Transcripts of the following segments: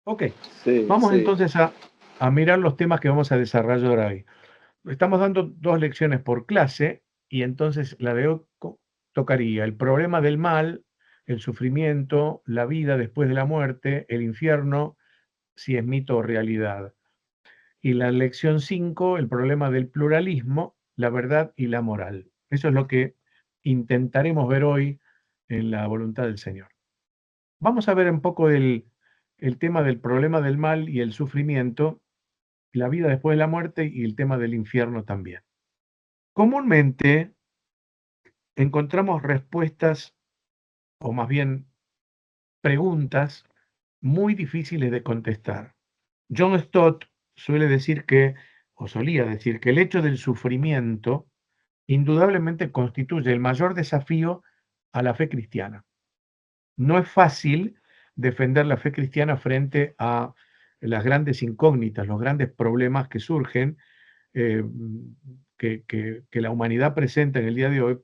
Ok, Sí, vamos sí. entonces a mirar los temas que vamos a desarrollar hoy. Estamos dando 2 lecciones por clase y entonces la de hoy tocaría el problema del mal, el sufrimiento, la vida después de la muerte, el infierno, si es mito o realidad. Y la lección 5, el problema del pluralismo, la verdad y la moral. Eso es lo que intentaremos ver hoy en la voluntad del Señor. Vamos a ver un poco el tema del problema del mal y el sufrimiento, la vida después de la muerte y el tema del infierno también. Comúnmente encontramos respuestas, o más bien preguntas, muy difíciles de contestar. John Stott suele decir que, o solía decir, que el hecho del sufrimiento indudablemente constituye el mayor desafío a la fe cristiana. No es fácil defender la fe cristiana frente a las grandes incógnitas, los grandes problemas que surgen, eh, que la humanidad presenta en el día de hoy,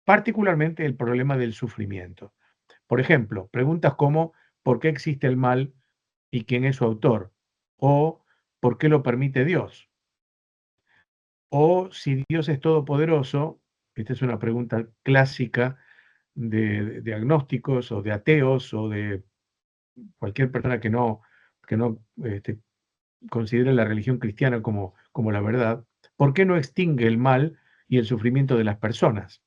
particularmente el problema del sufrimiento. Por ejemplo, preguntas como ¿por qué existe el mal y quién es su autor? O ¿por qué lo permite Dios? O si Dios es todopoderoso, esta es una pregunta clásica de agnósticos o de ateos o de cualquier persona que no considere la religión cristiana como la verdad, ¿por qué no extingue el mal y el sufrimiento de las personas?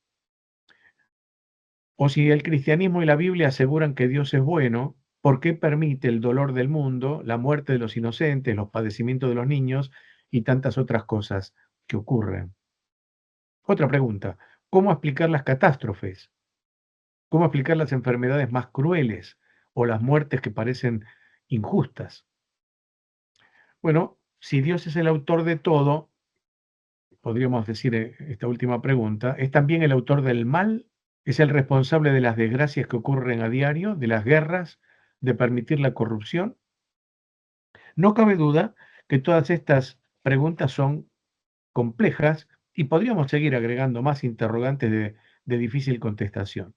O si el cristianismo y la Biblia aseguran que Dios es bueno, ¿por qué permite el dolor del mundo, la muerte de los inocentes, los padecimientos de los niños y tantas otras cosas que ocurren? Otra pregunta, ¿cómo explicar las catástrofes? ¿Cómo explicar las enfermedades más crueles o las muertes que parecen injustas? Bueno, si Dios es el autor de todo, podríamos decir esta última pregunta, ¿es también el autor del mal? ¿Es el responsable de las desgracias que ocurren a diario, de las guerras, de permitir la corrupción? No cabe duda que todas estas preguntas son complejas y podríamos seguir agregando más interrogantes de difícil contestación.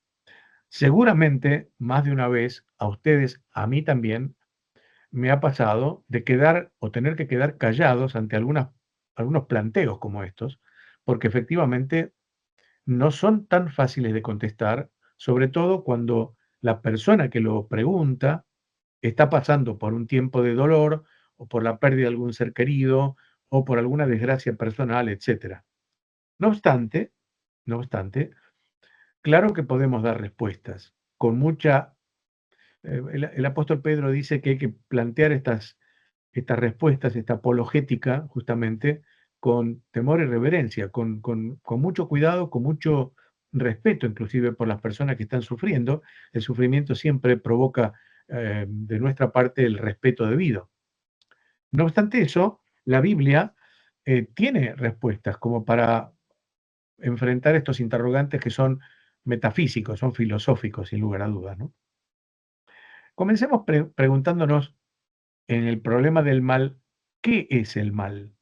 Seguramente, más de una vez, a ustedes, a mí también, me ha pasado de quedar o tener que quedar callados ante algunos planteos como estos, porque efectivamente no son tan fáciles de contestar, sobre todo cuando la persona que lo pregunta está pasando por un tiempo de dolor o por la pérdida de algún ser querido o por alguna desgracia personal, etcétera. No obstante, no obstante, claro que podemos dar respuestas con mucha el apóstol Pedro dice que hay que plantear estas respuestas, esta apologética, justamente, con temor y reverencia, con mucho cuidado, con mucho respeto, inclusive por las personas que están sufriendo. El sufrimiento siempre provoca de nuestra parte el respeto debido. No obstante eso, la Biblia tiene respuestas como para enfrentar estos interrogantes que son metafísicos, son filosóficos, sin lugar a dudas, ¿no? Comencemos preguntándonos en el problema del mal, ¿qué es el mal?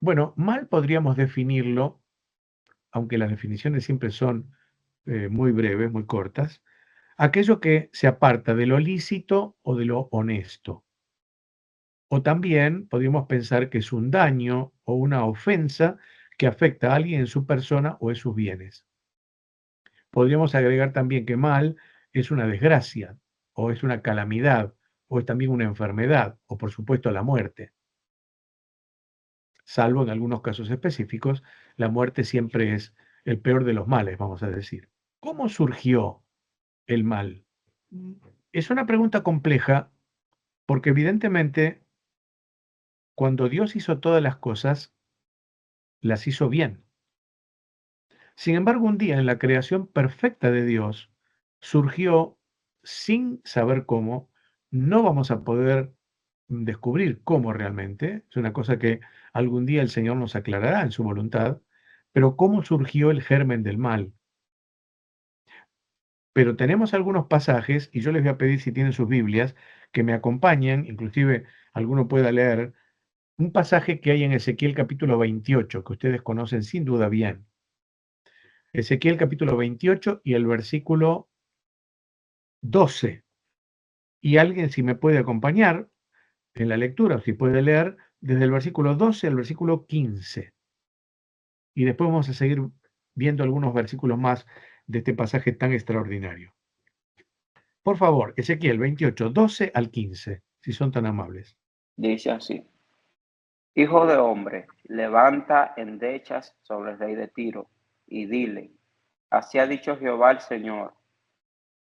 Bueno, mal podríamos definirlo, aunque las definiciones siempre son muy breves, muy cortas, aquello que se aparta de lo lícito o de lo honesto. O también podríamos pensar que es un daño o una ofensa que afecta a alguien en su persona o en sus bienes. Podríamos agregar también que mal es una desgracia, o es una calamidad, o es también una enfermedad, o por supuesto la muerte. Salvo en algunos casos específicos, la muerte siempre es el peor de los males, vamos a decir. ¿Cómo surgió el mal? Mm, Es una pregunta compleja porque evidentemente cuando Dios hizo todas las cosas, las hizo bien. Sin embargo, un día en la creación perfecta de Dios surgió, sin saber cómo, no vamos a poder descubrir cómo realmente, es una cosa que algún día el Señor nos aclarará en su voluntad, pero cómo surgió el germen del mal. Pero tenemos algunos pasajes, y yo les voy a pedir si tienen sus Biblias, que me acompañen, inclusive alguno pueda leer, un pasaje que hay en Ezequiel capítulo 28, que ustedes conocen sin duda bien. Ezequiel capítulo 28 y el versículo 12. Y alguien, si me puede acompañar en la lectura, o si puede leer desde el versículo 12 al versículo 15. Y después vamos a seguir viendo algunos versículos más de este pasaje tan extraordinario. Por favor, Ezequiel 28, 12 al 15, si son tan amables. Dice así: Hijo de hombre, levanta endechas sobre el rey de Tiro, y dile: Así ha dicho Jehová el Señor,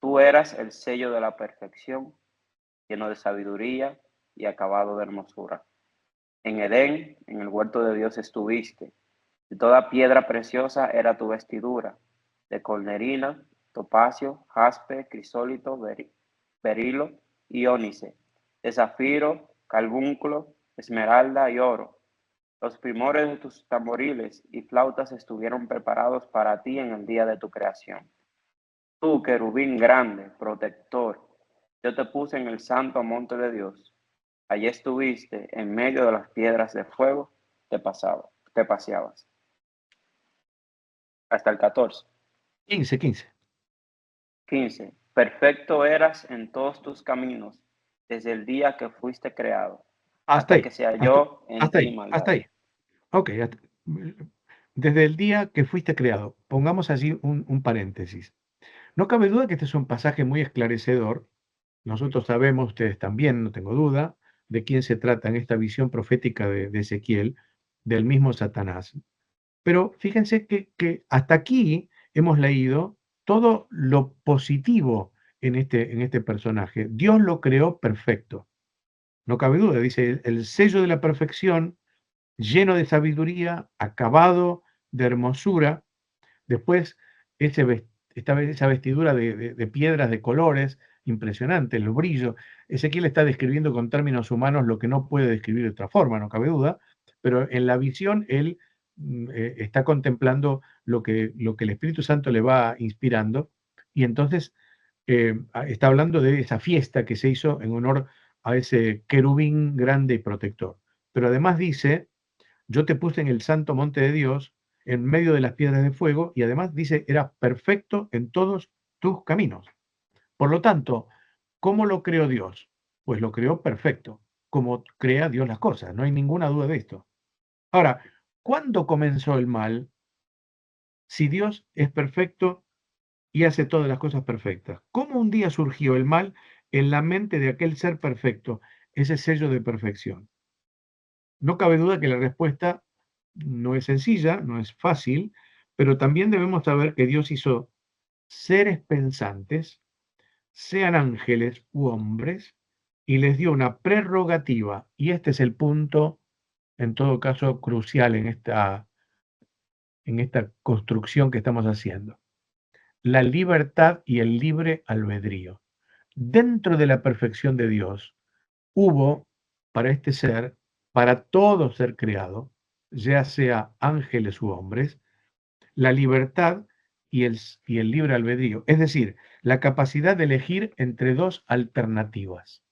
tú eras el sello de la perfección, lleno de sabiduría y acabado de hermosura. En Edén, en el huerto de Dios estuviste, y toda piedra preciosa era tu vestidura, de cornerina, topacio, jaspe, crisólito, berilo y ónice, de zafiro, carbúnculo, esmeralda y oro. Los primores de tus tamboriles y flautas estuvieron preparados para ti en el día de tu creación. Tú, querubín grande, protector, yo te puse en el santo monte de Dios. Allí estuviste, en medio de las piedras de fuego, te paseabas. Hasta el 14. 15, 15. 15. Perfecto eras en todos tus caminos, desde el día que fuiste creado, Hasta hasta ahí, que se halló en hasta ti ahí, hasta maldad. ahí. Ok, desde el día que fuiste creado, pongamos allí un paréntesis. No cabe duda que este es un pasaje muy esclarecedor. Nosotros sabemos, ustedes también, no tengo duda, de quién se trata en esta visión profética de Ezequiel, del mismo Satanás. Pero fíjense que hasta aquí hemos leído todo lo positivo en este personaje. Dios lo creó perfecto. No cabe duda, dice, el sello de la perfección, lleno de sabiduría, acabado de hermosura. Después, esa vestidura de piedras de colores, impresionante, el brillo. Ezequiel está describiendo con términos humanos lo que no puede describir de otra forma, no cabe duda, pero en la visión él está contemplando lo que el Espíritu Santo le va inspirando, y entonces está hablando de esa fiesta que se hizo en honor a ese querubín grande y protector. Pero además dice, yo te puse en el santo monte de Dios, en medio de las piedras de fuego, y además dice, era perfecto en todos tus caminos. Por lo tanto, ¿cómo lo creó Dios? Pues lo creó perfecto, como crea Dios las cosas, no hay ninguna duda de esto. Ahora, ¿cuándo comenzó el mal? Si Dios es perfecto y hace todas las cosas perfectas. ¿Cómo un día surgió el mal en la mente de aquel ser perfecto, ese sello de perfección? No cabe duda que la respuesta no es sencilla, no es fácil, pero también debemos saber que Dios hizo seres pensantes, sean ángeles u hombres, y les dio una prerrogativa, y este es el punto, en todo caso, crucial en esta construcción que estamos haciendo: la libertad y el libre albedrío. Dentro de la perfección de Dios, hubo para este ser, para todo ser creado, ya sea ángeles u hombres, la libertad y el libre albedrío, es decir, la capacidad de elegir entre dos alternativas.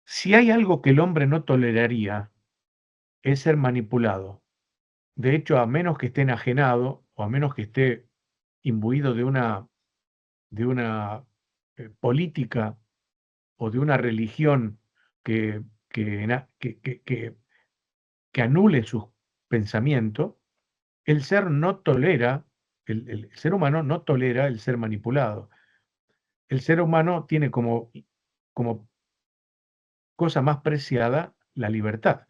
Si hay algo que el hombre no toleraría, es ser manipulado. De hecho, a menos que esté enajenado o a menos que esté imbuido de una política o de una religión que, que, que anule su pensamiento, el ser no tolera, el ser humano no tolera el ser manipulado. El ser humano tiene como cosa más preciada la libertad.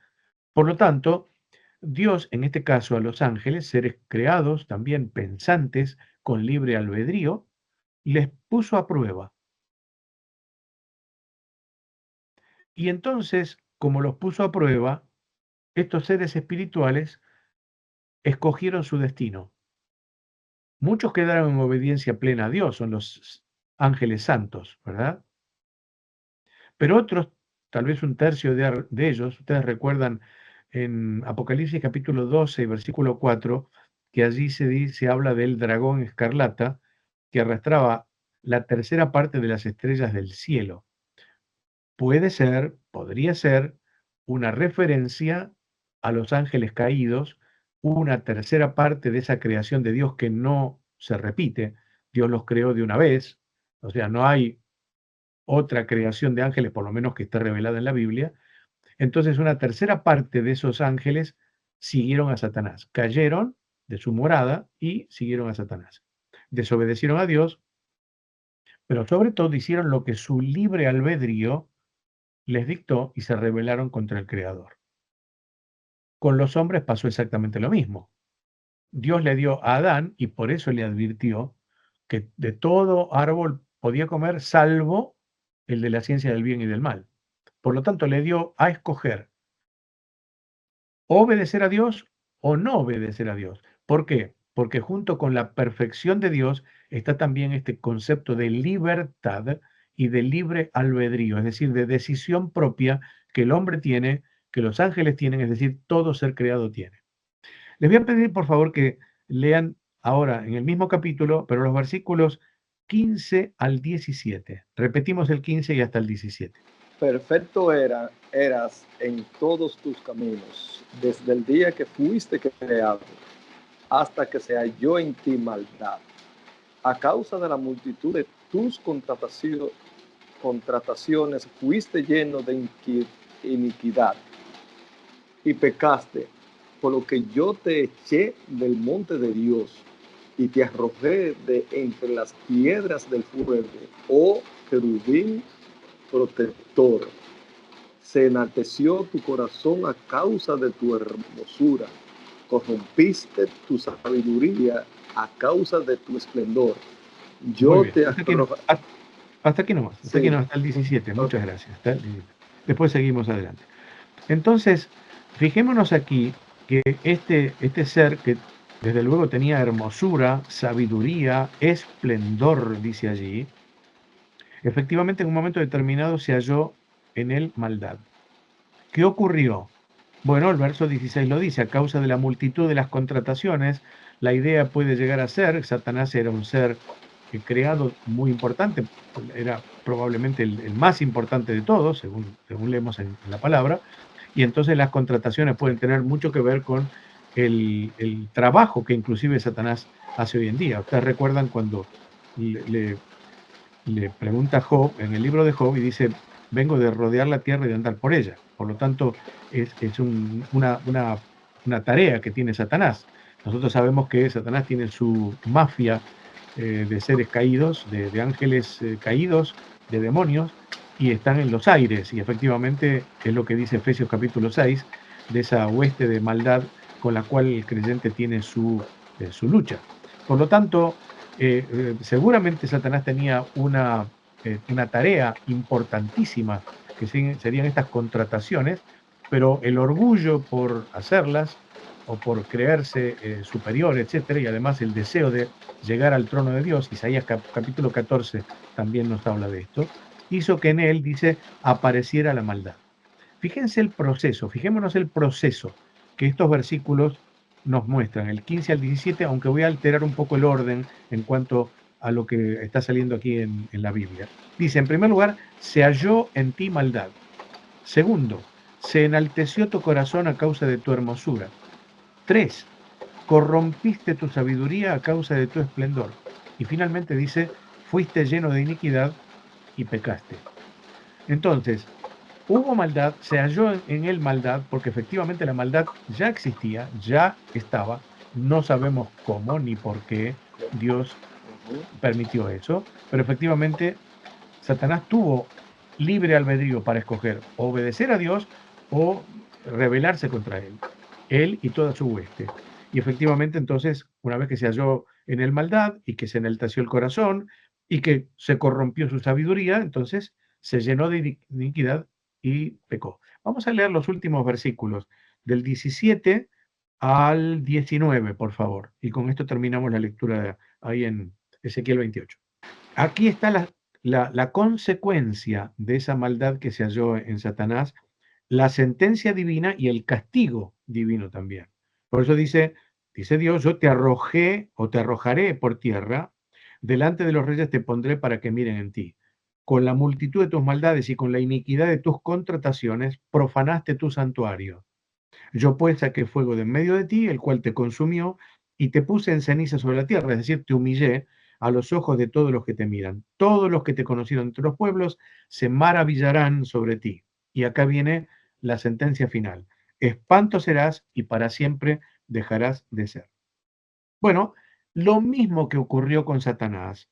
Por lo tanto, Dios, en este caso a los ángeles, seres creados, también pensantes, con libre albedrío, les puso a prueba. Y entonces, como los puso a prueba, estos seres espirituales escogieron su destino. Muchos quedaron en obediencia plena a Dios, son los ángeles santos, ¿verdad? Pero otros, tal vez un tercio de ellos, ustedes recuerdan en Apocalipsis capítulo 12 y versículo 4, que allí se habla del dragón escarlata que arrastraba la tercera parte de las estrellas del cielo. Puede ser, podría ser, una referencia a los ángeles caídos, una tercera parte de esa creación de Dios que no se repite. Dios los creó de una vez, O sea, no hay otra creación de ángeles, por lo menos que esté revelada en la Biblia. Entonces, una tercera parte de esos ángeles siguieron a Satanás, cayeron de su morada y siguieron a Satanás. Desobedecieron a Dios, pero sobre todo hicieron lo que su libre albedrío les dictó y se rebelaron contra el Creador. Con los hombres pasó exactamente lo mismo. Dios le dio a Adán y por eso le advirtió que de todo árbol podía comer salvo el de la ciencia del bien y del mal. Por lo tanto, le dio a escoger obedecer a Dios o no obedecer a Dios. ¿Por qué? Porque junto con la perfección de Dios está también este concepto de libertad y de libre albedrío, es decir, de decisión propia que el hombre tiene, que los ángeles tienen, es decir, todo ser creado tiene. Les voy a pedir, por favor, que lean ahora en el mismo capítulo, pero los versículos 15 al 17. Repetimos el 15 y hasta el 17. Perfecto eras en todos tus caminos, desde el día que fuiste creado, hasta que se halló en ti maldad. A causa de la multitud de tus contrataciones fuiste lleno de iniquidad y pecaste, por lo que yo te eché del monte de Dios y te arrojé de entre las piedras del fuego, oh querubín protector. Se enalteció tu corazón a causa de tu hermosura, corrompiste tu sabiduría a causa de tu esplendor. Muy Yo bien. te Hasta aquí nomás, hasta aquí nomás, hasta el 17. Muchas gracias. Después seguimos adelante. Entonces, fijémonos aquí que este ser que desde luego tenía hermosura, sabiduría, esplendor, dice allí, efectivamente en un momento determinado se halló en él maldad. ¿Qué ocurrió? Bueno, el verso 16 lo dice, a causa de la multitud de las contrataciones, la idea puede llegar a ser, Satanás era un ser creado muy importante, era probablemente el más importante de todos, según leemos en la palabra, y entonces las contrataciones pueden tener mucho que ver con el trabajo que inclusive Satanás hace hoy en día. Ustedes recuerdan cuando le pregunta a Job, en el libro de Job, y dice, vengo de rodear la tierra y de andar por ella. Por lo tanto, es una tarea que tiene Satanás. Nosotros sabemos que Satanás tiene su mafia de seres caídos, de ángeles caídos, de demonios, y están en los aires. Y efectivamente es lo que dice Efesios capítulo 6, de esa hueste de maldad con la cual el creyente tiene su lucha. Por lo tanto, seguramente Satanás tenía una tarea importantísima, que serían estas contrataciones, pero el orgullo por hacerlas o por creerse superior, etcétera, y además el deseo de llegar al trono de Dios, Isaías capítulo 14 también nos habla de esto, hizo que en él, dice, apareciera la maldad. Fíjense el proceso, fijémonos el proceso que estos versículos nos muestran, el 15 al 17, aunque voy a alterar un poco el orden en cuanto a lo que está saliendo aquí en la Biblia. Dice, en primer lugar, se halló en ti maldad. Segundo, se enalteció tu corazón a causa de tu hermosura. 3, corrompiste tu sabiduría a causa de tu esplendor. Y finalmente dice, fuiste lleno de iniquidad y pecaste. Entonces, hubo maldad, se halló en él maldad, porque efectivamente la maldad ya existía, ya estaba, no sabemos cómo ni por qué Dios permitió eso, pero efectivamente Satanás tuvo libre albedrío para escoger obedecer a Dios o rebelarse contra él y toda su hueste. Y efectivamente entonces, una vez que se halló en él maldad y que se enalteció el corazón y que se corrompió su sabiduría, entonces se llenó de iniquidad y pecó. Vamos a leer los últimos versículos del 17 al 19, por favor. Y con esto terminamos la lectura ahí en Ezequiel 28. Aquí está la consecuencia de esa maldad que se halló en Satanás, la sentencia divina y el castigo divino también. Por eso dice Dios, yo te arrojé o te arrojaré por tierra, delante de los reyes te pondré para que miren en ti. Con la multitud de tus maldades y con la iniquidad de tus contrataciones, profanaste tu santuario. Yo pues saqué fuego de en medio de ti, el cual te consumió, y te puse en ceniza sobre la tierra, es decir, te humillé, a los ojos de todos los que te miran. Todos los que te conocieron entre los pueblos se maravillarán sobre ti. Y acá viene la sentencia final. Espanto serás y para siempre dejarás de ser. Bueno, lo mismo que ocurrió con Satanás,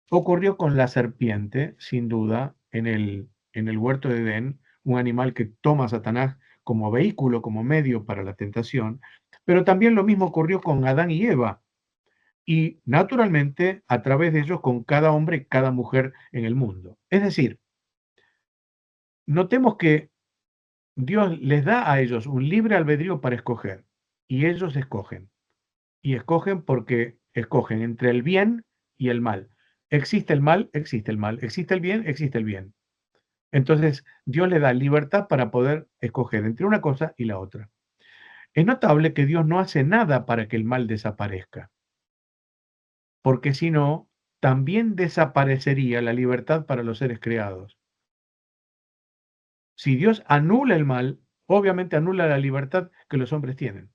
ocurrió con la serpiente, sin duda, en el huerto de Edén, un animal que toma a Satanás como vehículo, como medio para la tentación, pero también lo mismo ocurrió con Adán y Eva, y naturalmente a través de ellos con cada hombre y cada mujer en el mundo. Es decir, notemos que Dios les da a ellos un libre albedrío para escoger, y ellos escogen. Y escogen porque escogen entre el bien y el mal. Existe el mal, existe el mal. Existe el bien, existe el bien. Entonces, Dios le da libertad para poder escoger entre una cosa y la otra. Es notable que Dios no hace nada para que el mal desaparezca, porque si no, también desaparecería la libertad para los seres creados. Si Dios anula el mal, obviamente anula la libertad que los hombres tienen.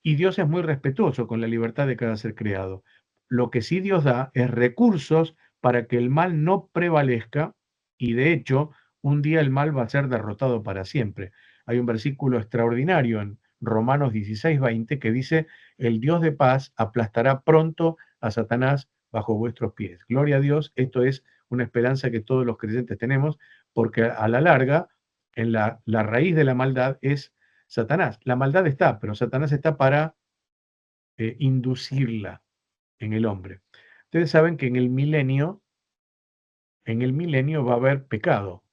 Y Dios es muy respetuoso con la libertad de cada ser creado. Lo que sí Dios da es recursos para que el mal no prevalezca y de hecho un día el mal va a ser derrotado para siempre. Hay un versículo extraordinario en Romanos 16:20 que dice, el Dios de paz aplastará pronto a Satanás bajo vuestros pies. Gloria a Dios, esto es una esperanza que todos los creyentes tenemos porque a la larga en la raíz de la maldad es Satanás. La maldad está, pero Satanás está para inducirla en el hombre. Ustedes saben que en el milenio va a haber pecado.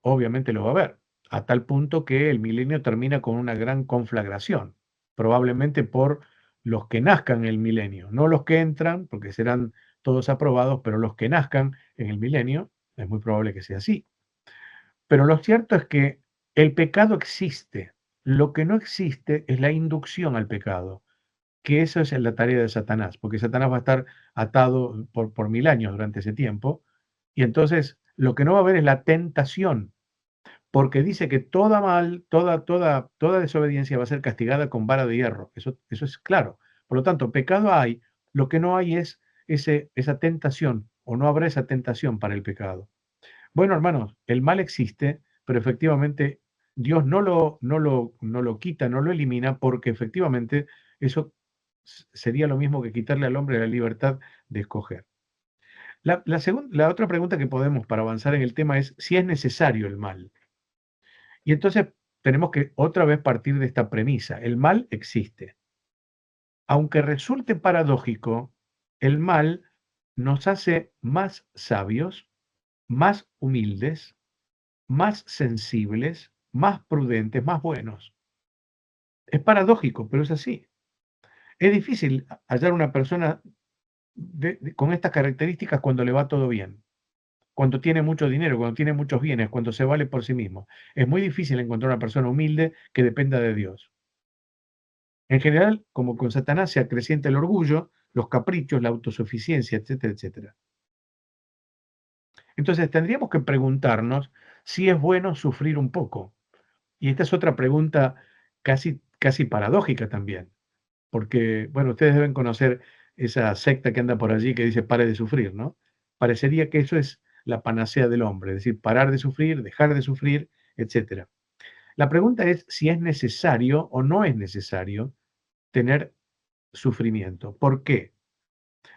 Obviamente lo va a haber, a tal punto que el milenio termina con una gran conflagración, probablemente por los que nazcan en el milenio, no los que entran, porque serán todos aprobados, pero los que nazcan en el milenio, es muy probable que sea así. Pero lo cierto es que el pecado existe. Lo que no existe es la inducción al pecado, que eso es la tarea de Satanás, porque Satanás va a estar atado por 1000 años durante ese tiempo, y entonces lo que no va a haber es la tentación, porque dice que toda desobediencia va a ser castigada con vara de hierro. Eso es claro. Por lo tanto, pecado hay, lo que no hay es esa tentación, o no habrá esa tentación para el pecado. Bueno, hermanos, el mal existe, pero efectivamente Dios no lo quita, no lo elimina, porque efectivamente eso sería lo mismo que quitarle al hombre la libertad de escoger. La otra pregunta que podemos para avanzar en el tema es si es necesario el mal. Y entonces tenemos que otra vez partir de esta premisa. El mal existe. Aunque resulte paradójico, el mal nos hace más sabios, más humildes, más sensibles, más prudentes, más buenos. Es paradójico, pero es así. Es difícil hallar una persona con estas características cuando le va todo bien, cuando tiene mucho dinero, cuando tiene muchos bienes, cuando se vale por sí mismo. Es muy difícil encontrar una persona humilde que dependa de Dios. En general, como con Satanás, se acrecienta el orgullo, los caprichos, la autosuficiencia, etcétera, etcétera. Entonces tendríamos que preguntarnos si es bueno sufrir un poco. Y esta es otra pregunta casi paradójica también, porque, bueno, ustedes deben conocer esa secta que anda por allí que dice pare de sufrir, ¿no? Parecería que eso es la panacea del hombre, es decir, parar de sufrir, dejar de sufrir, etcétera. La pregunta es si es necesario o no es necesario tener sufrimiento. ¿Por qué?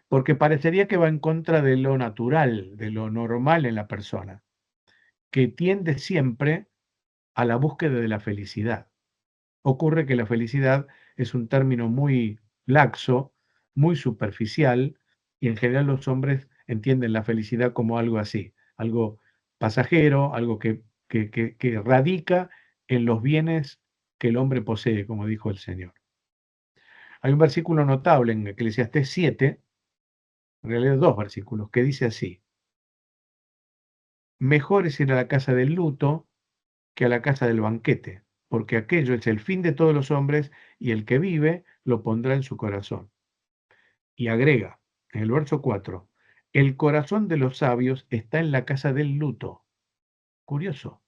Porque parecería que va en contra de lo natural, de lo normal en la persona, que tiende siempre a la búsqueda de la felicidad. Ocurre que la felicidad es un término muy laxo, muy superficial, y en general los hombres entienden la felicidad como algo así, algo pasajero, algo que radica en los bienes que el hombre posee, como dijo el Señor. Hay un versículo notable en Eclesiastés 7, en realidad dos versículos, que dice así: mejor es ir a la casa del luto que a la casa del banquete, porque aquello es el fin de todos los hombres y el que vive lo pondrá en su corazón. Y agrega, en el verso 4, el corazón de los sabios está en la casa del luto. Curioso.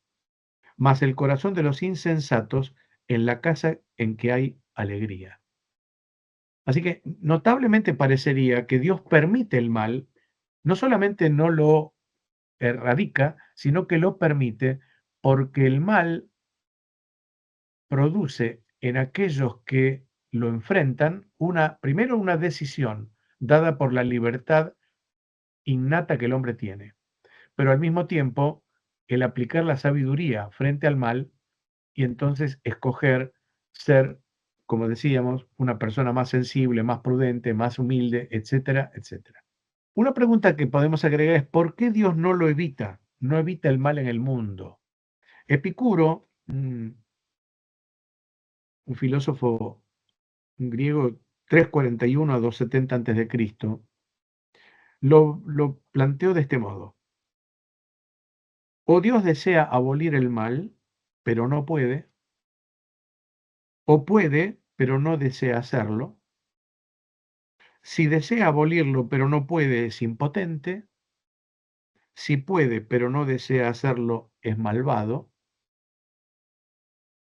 Mas el corazón de los insensatos en la casa en que hay alegría. Así que notablemente parecería que Dios permite el mal, no solamente no lo erradica, sino que lo permite porque el mal produce en aquellos que lo enfrentan primero una decisión dada por la libertad innata que el hombre tiene, pero al mismo tiempo el aplicar la sabiduría frente al mal y entonces escoger ser, como decíamos, una persona más sensible, más prudente, más humilde, etcétera, etcétera. Una pregunta que podemos agregar es, ¿por qué Dios no lo evita? No evita el mal en el mundo. Epicuro, un filósofo griego 341 a 270 a.C., lo planteó de este modo. O Dios desea abolir el mal, pero no puede, o puede, pero no desea hacerlo. Si desea abolirlo, pero no puede, es impotente. Si puede, pero no desea hacerlo, es malvado.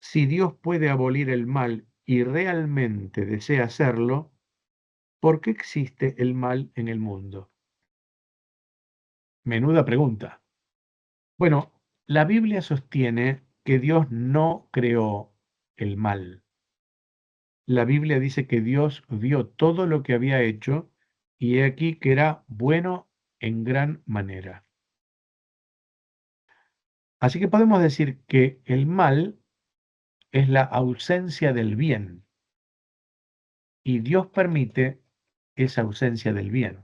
Si Dios puede abolir el mal y realmente desea hacerlo, ¿por qué existe el mal en el mundo? Menuda pregunta. Bueno, la Biblia sostiene que Dios no creó el mal. La Biblia dice que Dios vio todo lo que había hecho y he aquí que era bueno en gran manera. Así que podemos decir que el mal es la ausencia del bien y Dios permite esa ausencia del bien.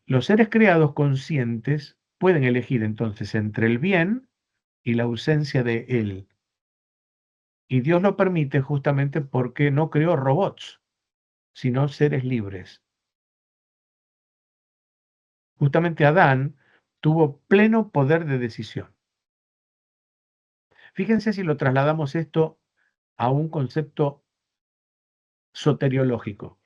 Los seres creados conscientes pueden elegir entonces entre el bien y la ausencia de él. Y Dios lo permite justamente porque no creó robots, sino seres libres. Justamente Adán tuvo pleno poder de decisión. Fíjense si lo trasladamos esto a un concepto soteriológico.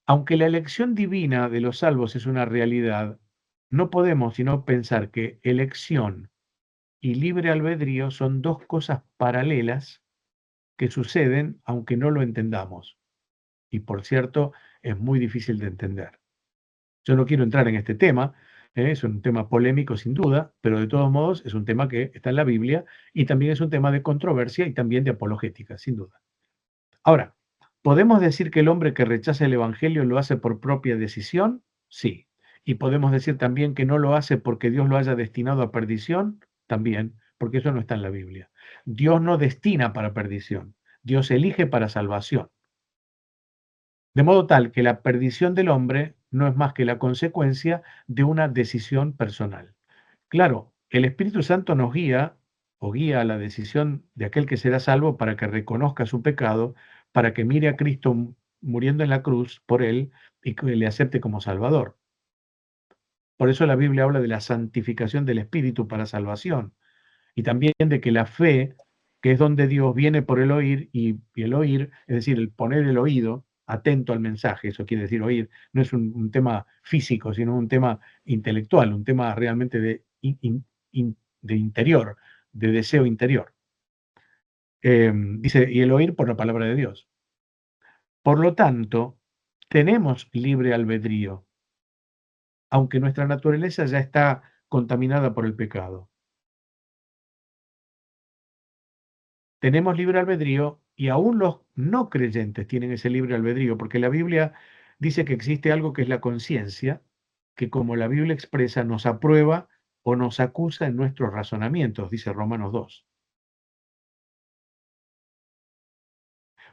Aunque la elección divina de los salvos es una realidad, no podemos sino pensar que elección y libre albedrío son dos cosas paralelas que suceden aunque no lo entendamos. Y por cierto, es muy difícil de entender. Yo no quiero entrar en este tema, es un tema polémico sin duda, pero de todos modos es un tema que está en la Biblia y también es un tema de controversia y también de apologética, sin duda. Ahora, ¿podemos decir que el hombre que rechaza el Evangelio lo hace por propia decisión? Sí. ¿Y podemos decir también que no lo hace porque Dios lo haya destinado a perdición? También, porque eso no está en la Biblia. Dios no destina para perdición, Dios elige para salvación. De modo tal que la perdición del hombre no es más que la consecuencia de una decisión personal. Claro, el Espíritu Santo nos guía o guía a la decisión de aquel que será salvo para que reconozca su pecado, para que mire a Cristo muriendo en la cruz por él y que le acepte como Salvador. Por eso la Biblia habla de la santificación del Espíritu para salvación y también de que la fe, que es donde Dios viene por el oír y el oír, es decir, el poner el oído atento al mensaje, eso quiere decir oír, no es un tema físico, sino un tema intelectual, un tema realmente de interior, de deseo interior. Dice, y el oír por la palabra de Dios. Por lo tanto, tenemos libre albedrío, aunque nuestra naturaleza ya está contaminada por el pecado. Tenemos libre albedrío y aún los no creyentes tienen ese libre albedrío, porque la Biblia dice que existe algo que es la conciencia, que como la Biblia expresa, nos aprueba o nos acusa en nuestros razonamientos, dice Romanos 2.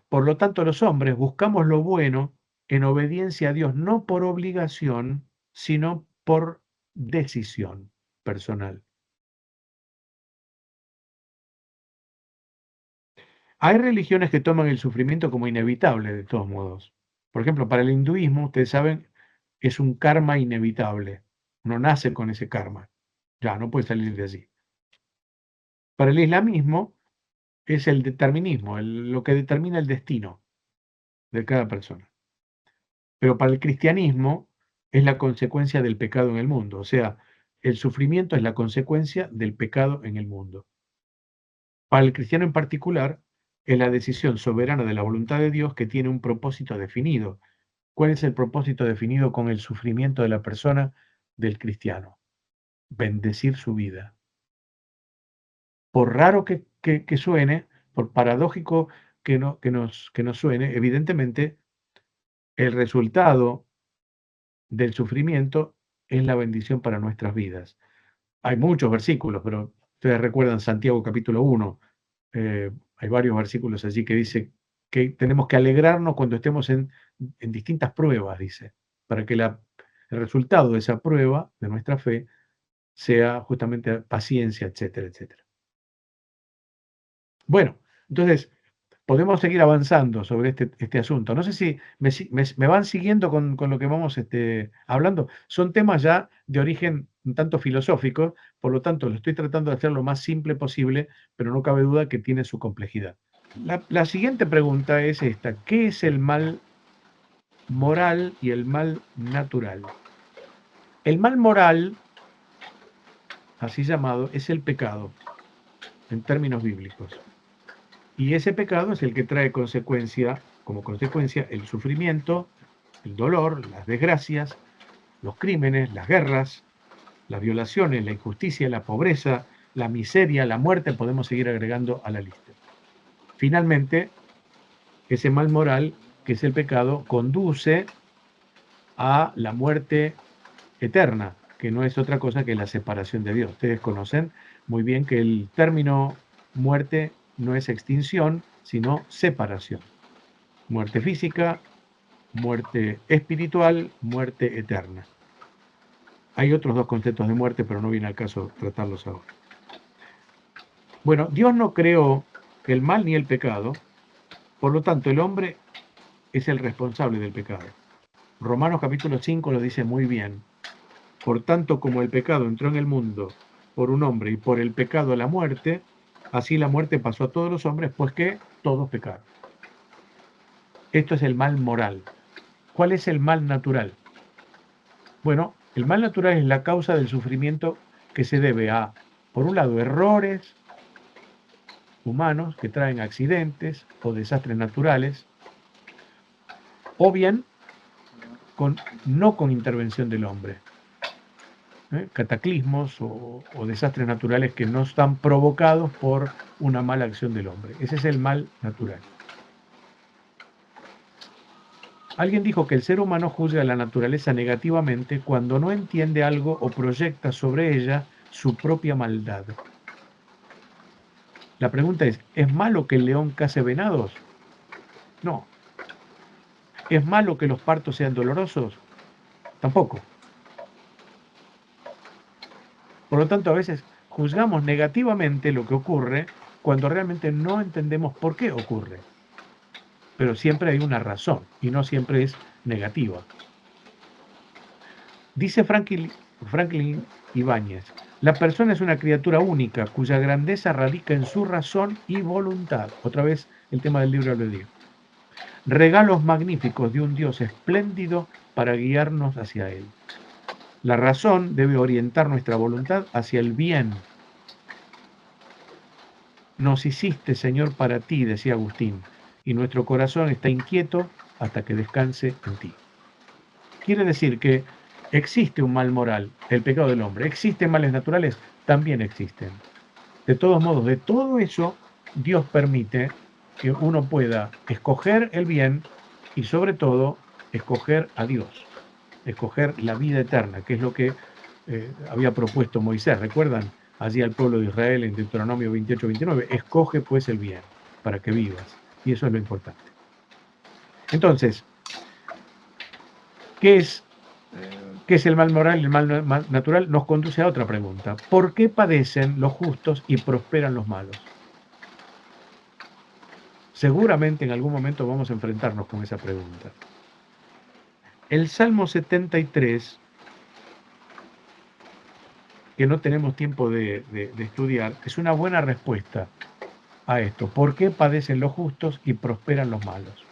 Por lo tanto, los hombres buscamos lo bueno en obediencia a Dios, no por obligación, sino por decisión personal. Hay religiones que toman el sufrimiento como inevitable, de todos modos. Por ejemplo, para el hinduismo, ustedes saben, es un karma inevitable. Uno nace con ese karma. Ya, no puede salir de allí. Para el islamismo es el determinismo, lo que determina el destino de cada persona. Pero para el cristianismo es la consecuencia del pecado en el mundo. O sea, el sufrimiento es la consecuencia del pecado en el mundo. Para el cristiano en particular, es la decisión soberana de la voluntad de Dios que tiene un propósito definido. ¿Cuál es el propósito definido con el sufrimiento de la persona del cristiano? Bendecir su vida. Por raro que suene, por paradójico que nos suene, evidentemente el resultado del sufrimiento es la bendición para nuestras vidas. Hay muchos versículos, pero ustedes recuerdan Santiago capítulo 1, hay varios versículos allí que dice que tenemos que alegrarnos cuando estemos en distintas pruebas, dice, para que el resultado de esa prueba, de nuestra fe, sea justamente paciencia, etcétera, etcétera. Bueno, entonces podemos seguir avanzando sobre este asunto. No sé si me van siguiendo con lo que vamos hablando. Son temas ya de origen un tanto filosófico, por lo tanto lo estoy tratando de hacer lo más simple posible, pero no cabe duda que tiene su complejidad. La siguiente pregunta es esta: ¿qué es el mal moral y el mal natural? El mal moral, así llamado, es el pecado, en términos bíblicos. Y ese pecado es el que trae como consecuencia el sufrimiento, el dolor, las desgracias, los crímenes, las guerras, las violaciones, la injusticia, la pobreza, la miseria, la muerte, podemos seguir agregando a la lista. Finalmente, ese mal moral, que es el pecado, conduce a la muerte eterna, que no es otra cosa que la separación de Dios. Ustedes conocen muy bien que el término muerte no es extinción, sino separación. Muerte física, muerte espiritual, muerte eterna. Hay otros dos conceptos de muerte, pero no viene al caso tratarlos ahora. Bueno, Dios no creó el mal ni el pecado, por lo tanto el hombre es el responsable del pecado. Romanos capítulo 5 lo dice muy bien. Por tanto, como el pecado entró en el mundo por un hombre y por el pecado la muerte, así la muerte pasó a todos los hombres, pues que todos pecaron. Esto es el mal moral. ¿Cuál es el mal natural? Bueno, el mal natural es la causa del sufrimiento que se debe a, por un lado, errores humanos que traen accidentes o desastres naturales, o bien no con intervención del hombre. Cataclismos o desastres naturales que no están provocados por una mala acción del hombre. Ese es el mal natural. Alguien dijo que el ser humano juzga a la naturaleza negativamente cuando no entiende algo o proyecta sobre ella su propia maldad. La pregunta ¿es malo que el león case venados? No. ¿Es malo que los partos sean dolorosos? Tampoco. Por lo tanto, a veces juzgamos negativamente lo que ocurre cuando realmente no entendemos por qué ocurre. Pero siempre hay una razón y no siempre es negativa. Dice Franklin Ibáñez, la persona es una criatura única cuya grandeza radica en su razón y voluntad. Otra vez el tema del libre albedrío. Regalos magníficos de un Dios espléndido para guiarnos hacia Él. La razón debe orientar nuestra voluntad hacia el bien. Nos hiciste, Señor, para ti, decía Agustín, y nuestro corazón está inquieto hasta que descanse en ti. Quiere decir que existe un mal moral, el pecado del hombre. ¿Existen males naturales? También existen. De todos modos, de todo eso, Dios permite que uno pueda escoger el bien y sobre todo escoger a Dios, escoger la vida eterna, que es lo que había propuesto Moisés. ¿Recuerdan? Allí al pueblo de Israel en Deuteronomio 28-29, escoge pues el bien para que vivas. Y eso es lo importante. Entonces, ¿qué es el mal moral y el mal natural? Nos conduce a otra pregunta. ¿Por qué padecen los justos y prosperan los malos? Seguramente en algún momento vamos a enfrentarnos con esa pregunta. El Salmo 73, que no tenemos tiempo de estudiar, es una buena respuesta a esto. ¿Por qué padecen los justos y prosperan los malos?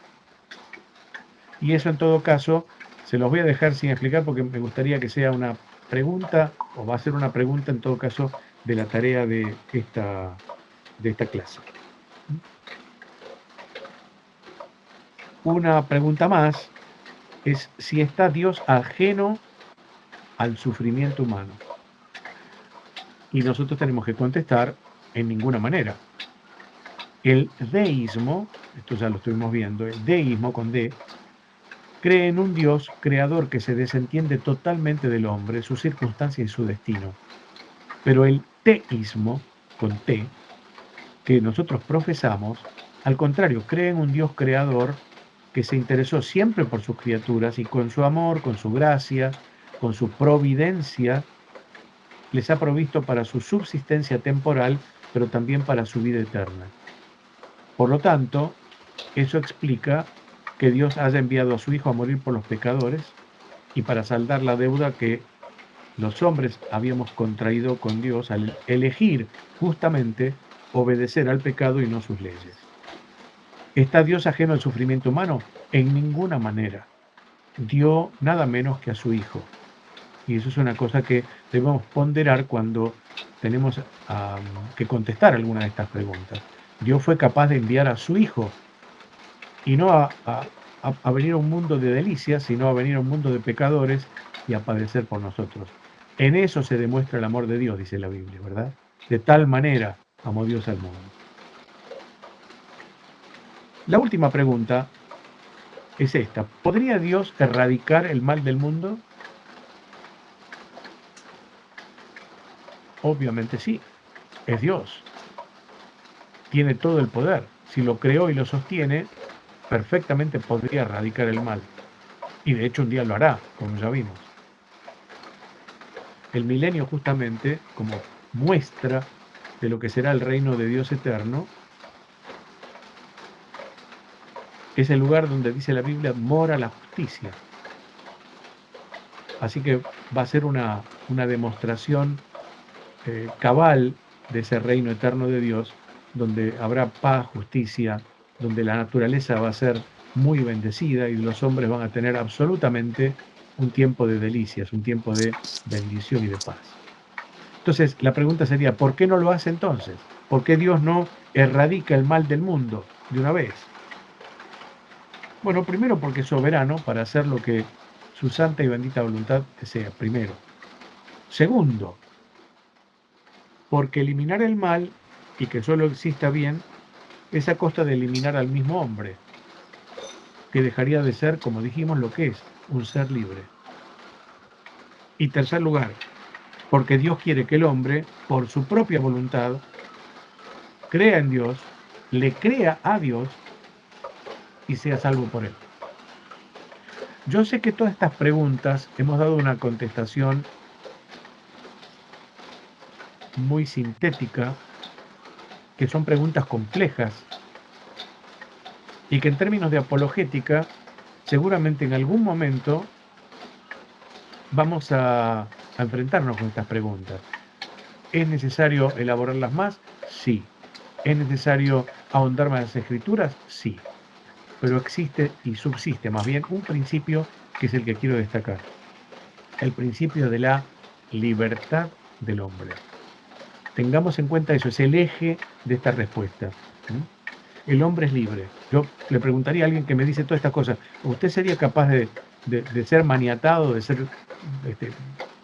Y eso en todo caso se los voy a dejar sin explicar porque me gustaría que sea una pregunta, o va a ser una pregunta en todo caso de la tarea de esta clase. una pregunta más es si está Dios ajeno al sufrimiento humano. Y nosotros tenemos que contestar en ninguna manera. El deísmo, esto ya lo estuvimos viendo, el deísmo con D, cree en un Dios creador que se desentiende totalmente del hombre, su circunstancia y su destino. Pero el teísmo, con T, que nosotros profesamos, al contrario, cree en un Dios creador que se interesó siempre por sus criaturas y con su amor, con su gracia, con su providencia, les ha provisto para su subsistencia temporal, pero también para su vida eterna. Por lo tanto, eso explica que Dios haya enviado a su Hijo a morir por los pecadores y para saldar la deuda que los hombres habíamos contraído con Dios al elegir justamente obedecer al pecado y no sus leyes. ¿Está Dios ajeno al sufrimiento humano? En ninguna manera. Dio nada menos que a su Hijo. Y eso es una cosa que debemos ponderar cuando tenemos que contestar alguna de estas preguntas. Dios fue capaz de enviar a su Hijo y no a venir a un mundo de delicias, sino a venir a un mundo de pecadores y a padecer por nosotros. En eso se demuestra el amor de Dios, dice la Biblia, ¿verdad? De tal manera amó Dios al mundo. La última pregunta es esta. ¿Podría Dios erradicar el mal del mundo? Obviamente sí. Es Dios. Tiene todo el poder. Si lo creó y lo sostiene, perfectamente podría erradicar el mal. Y de hecho un día lo hará, como ya vimos. El milenio justamente, como muestra de lo que será el reino de Dios eterno, es el lugar donde dice la Biblia, mora la justicia. Así que va a ser una demostración cabal de ese reino eterno de Dios, donde habrá paz, justicia, donde la naturaleza va a ser muy bendecida y los hombres van a tener absolutamente un tiempo de delicias, un tiempo de bendición y de paz. Entonces, la pregunta sería, ¿por qué no lo hace entonces? ¿Por qué Dios no erradica el mal del mundo de una vez? Bueno, primero porque es soberano para hacer lo que su santa y bendita voluntad desea, primero. Segundo, porque eliminar el mal y que solo exista bien es a costa de eliminar al mismo hombre, que dejaría de ser, como dijimos, lo que es, un ser libre. Y tercer lugar, porque Dios quiere que el hombre, por su propia voluntad, crea en Dios, le crea a Dios y sea salvo por él. Yo sé que todas estas preguntas hemos dado una contestación muy sintética, que son preguntas complejas y que en términos de apologética, seguramente en algún momento vamos a enfrentarnos con estas preguntas. ¿Es necesario elaborarlas más? Sí. ¿Es necesario ahondar más en las escrituras? Sí. Pero existe y subsiste más bien un principio que es el que quiero destacar. El principio de la libertad del hombre. Tengamos en cuenta eso, es el eje de esta respuesta. El hombre es libre. Yo le preguntaría a alguien que me dice todas estas cosas, ¿usted sería capaz de ser maniatado, de ser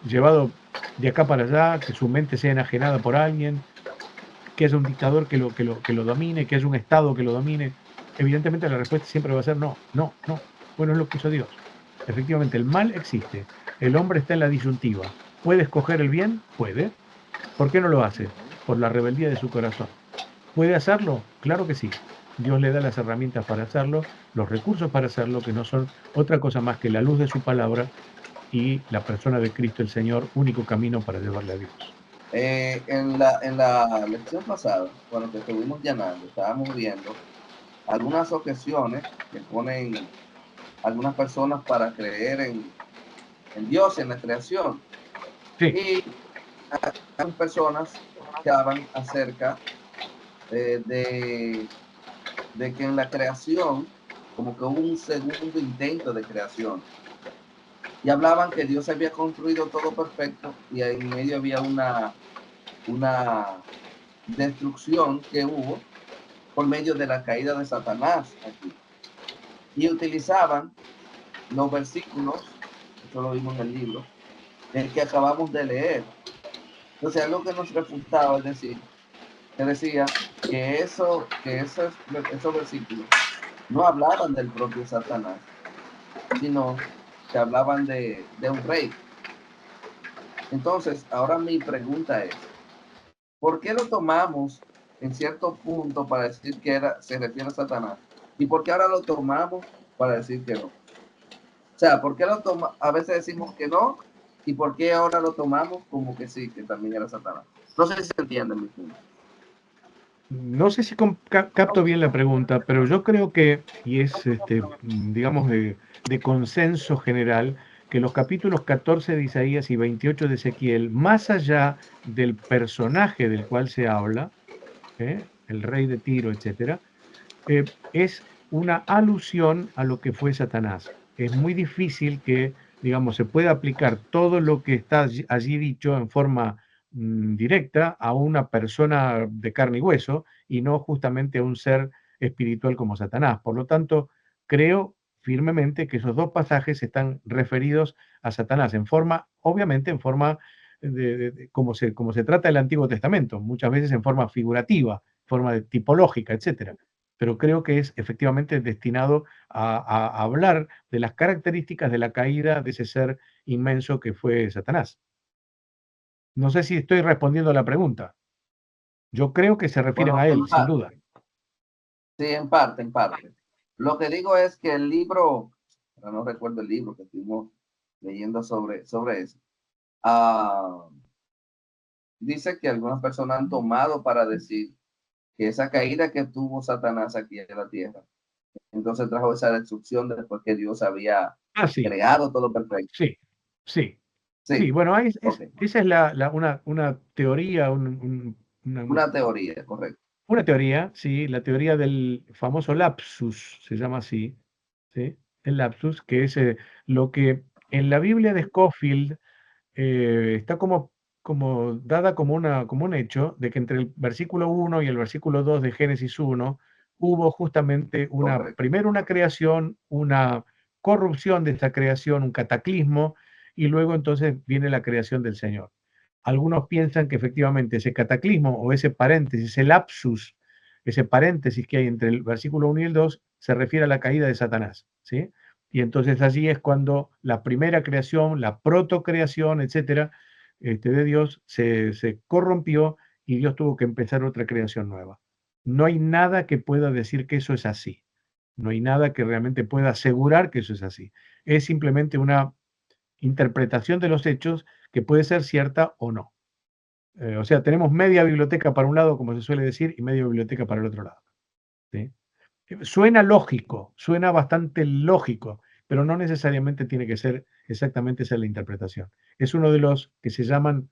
llevado de acá para allá, que su mente sea enajenada por alguien, que haya un dictador que lo domine, que haya un Estado que lo domine? Evidentemente la respuesta siempre va a ser no, no, no. Bueno, es lo que hizo Dios. Efectivamente, el mal existe. El hombre está en la disyuntiva. ¿Puede escoger el bien? Puede. ¿Por qué no lo hace? Por la rebeldía de su corazón. ¿Puede hacerlo? Claro que sí. Dios le da las herramientas para hacerlo, los recursos para hacerlo, que no son otra cosa más que la luz de su palabra y la persona de Cristo el Señor, único camino para llevarle a Dios. En la lección pasada, cuando te estuvimos llamando, estábamos viendo algunas objeciones que ponen algunas personas para creer en Dios, en la creación. Sí. Y algunas personas que hablan acerca de que en la creación, como que hubo un segundo intento de creación. Y hablaban que Dios había construido todo perfecto y en medio había una destrucción que hubo por medio de la caída de Satanás aquí. y utilizaban los versículos, esto lo vimos en el libro, el que acabamos de leer. Entonces, algo que nos refutaba, es decir, que decía que esos versículos no hablaban del propio Satanás, sino que hablaban de un rey. Entonces, ahora mi pregunta es, ¿por qué lo tomamos en cierto punto para decir que se refiere a Satanás? ¿Y por qué ahora lo tomamos para decir que no? O sea, ¿por qué a veces decimos que no? ¿Y por qué ahora lo tomamos como que sí, que también era Satanás? No sé si se entiende mi punto. No sé si capto bien la pregunta, pero yo creo que, y es, digamos, de consenso general, que los capítulos 14 de Isaías y 28 de Ezequiel, más allá del personaje del cual se habla, el rey de Tiro, etcétera, es una alusión a lo que fue Satanás. Es muy difícil que, digamos, se pueda aplicar todo lo que está allí dicho en forma directa a una persona de carne y hueso y no justamente a un ser espiritual como Satanás. Por lo tanto, creo firmemente que esos dos pasajes están referidos a Satanás en forma, obviamente en forma como se trata el Antiguo Testamento, muchas veces en forma figurativa, forma tipológica, etcétera, pero creo que es efectivamente destinado a hablar de las características de la caída de ese ser inmenso que fue Satanás. No sé si estoy respondiendo a la pregunta. Yo creo que se refieren Bueno, a en él, sin parte, duda. sí, en parte, en parte. Lo que digo es que el libro, no recuerdo el libro que estuvimos leyendo sobre eso, dice que algunas personas han tomado para decir que esa caída que tuvo Satanás aquí en la tierra, entonces trajo esa destrucción después que Dios había Ah, sí, creado todo perfecto. sí, sí. Sí, Sí, bueno, ok. esa es una teoría, Una teoría, correcto. una teoría, sí, la teoría del famoso lapsus, se llama así, ¿sí? El lapsus, que es lo que en la Biblia de Scofield está como dada como un hecho de que entre el versículo 1 y el versículo 2 de Génesis 1 hubo justamente Correcto. primero una creación, una corrupción de esta creación, un cataclismo, y luego entonces viene la creación del Señor. Algunos piensan que efectivamente ese cataclismo o ese paréntesis, ese lapsus, ese paréntesis que hay entre el versículo 1 y el 2, se refiere a la caída de Satanás, ¿sí? Y entonces allí es cuando la primera creación, la protocreación, etcétera, de Dios se corrompió y Dios tuvo que empezar otra creación nueva. No hay nada que pueda decir que eso es así. No hay nada que realmente pueda asegurar que eso es así. Es simplemente una interpretación de los hechos que puede ser cierta o no. O sea, tenemos media biblioteca para un lado, como se suele decir, y media biblioteca para el otro lado, ¿sí? Suena lógico, suena bastante lógico, pero no necesariamente tiene que ser exactamente esa la interpretación. Es uno de los que se llaman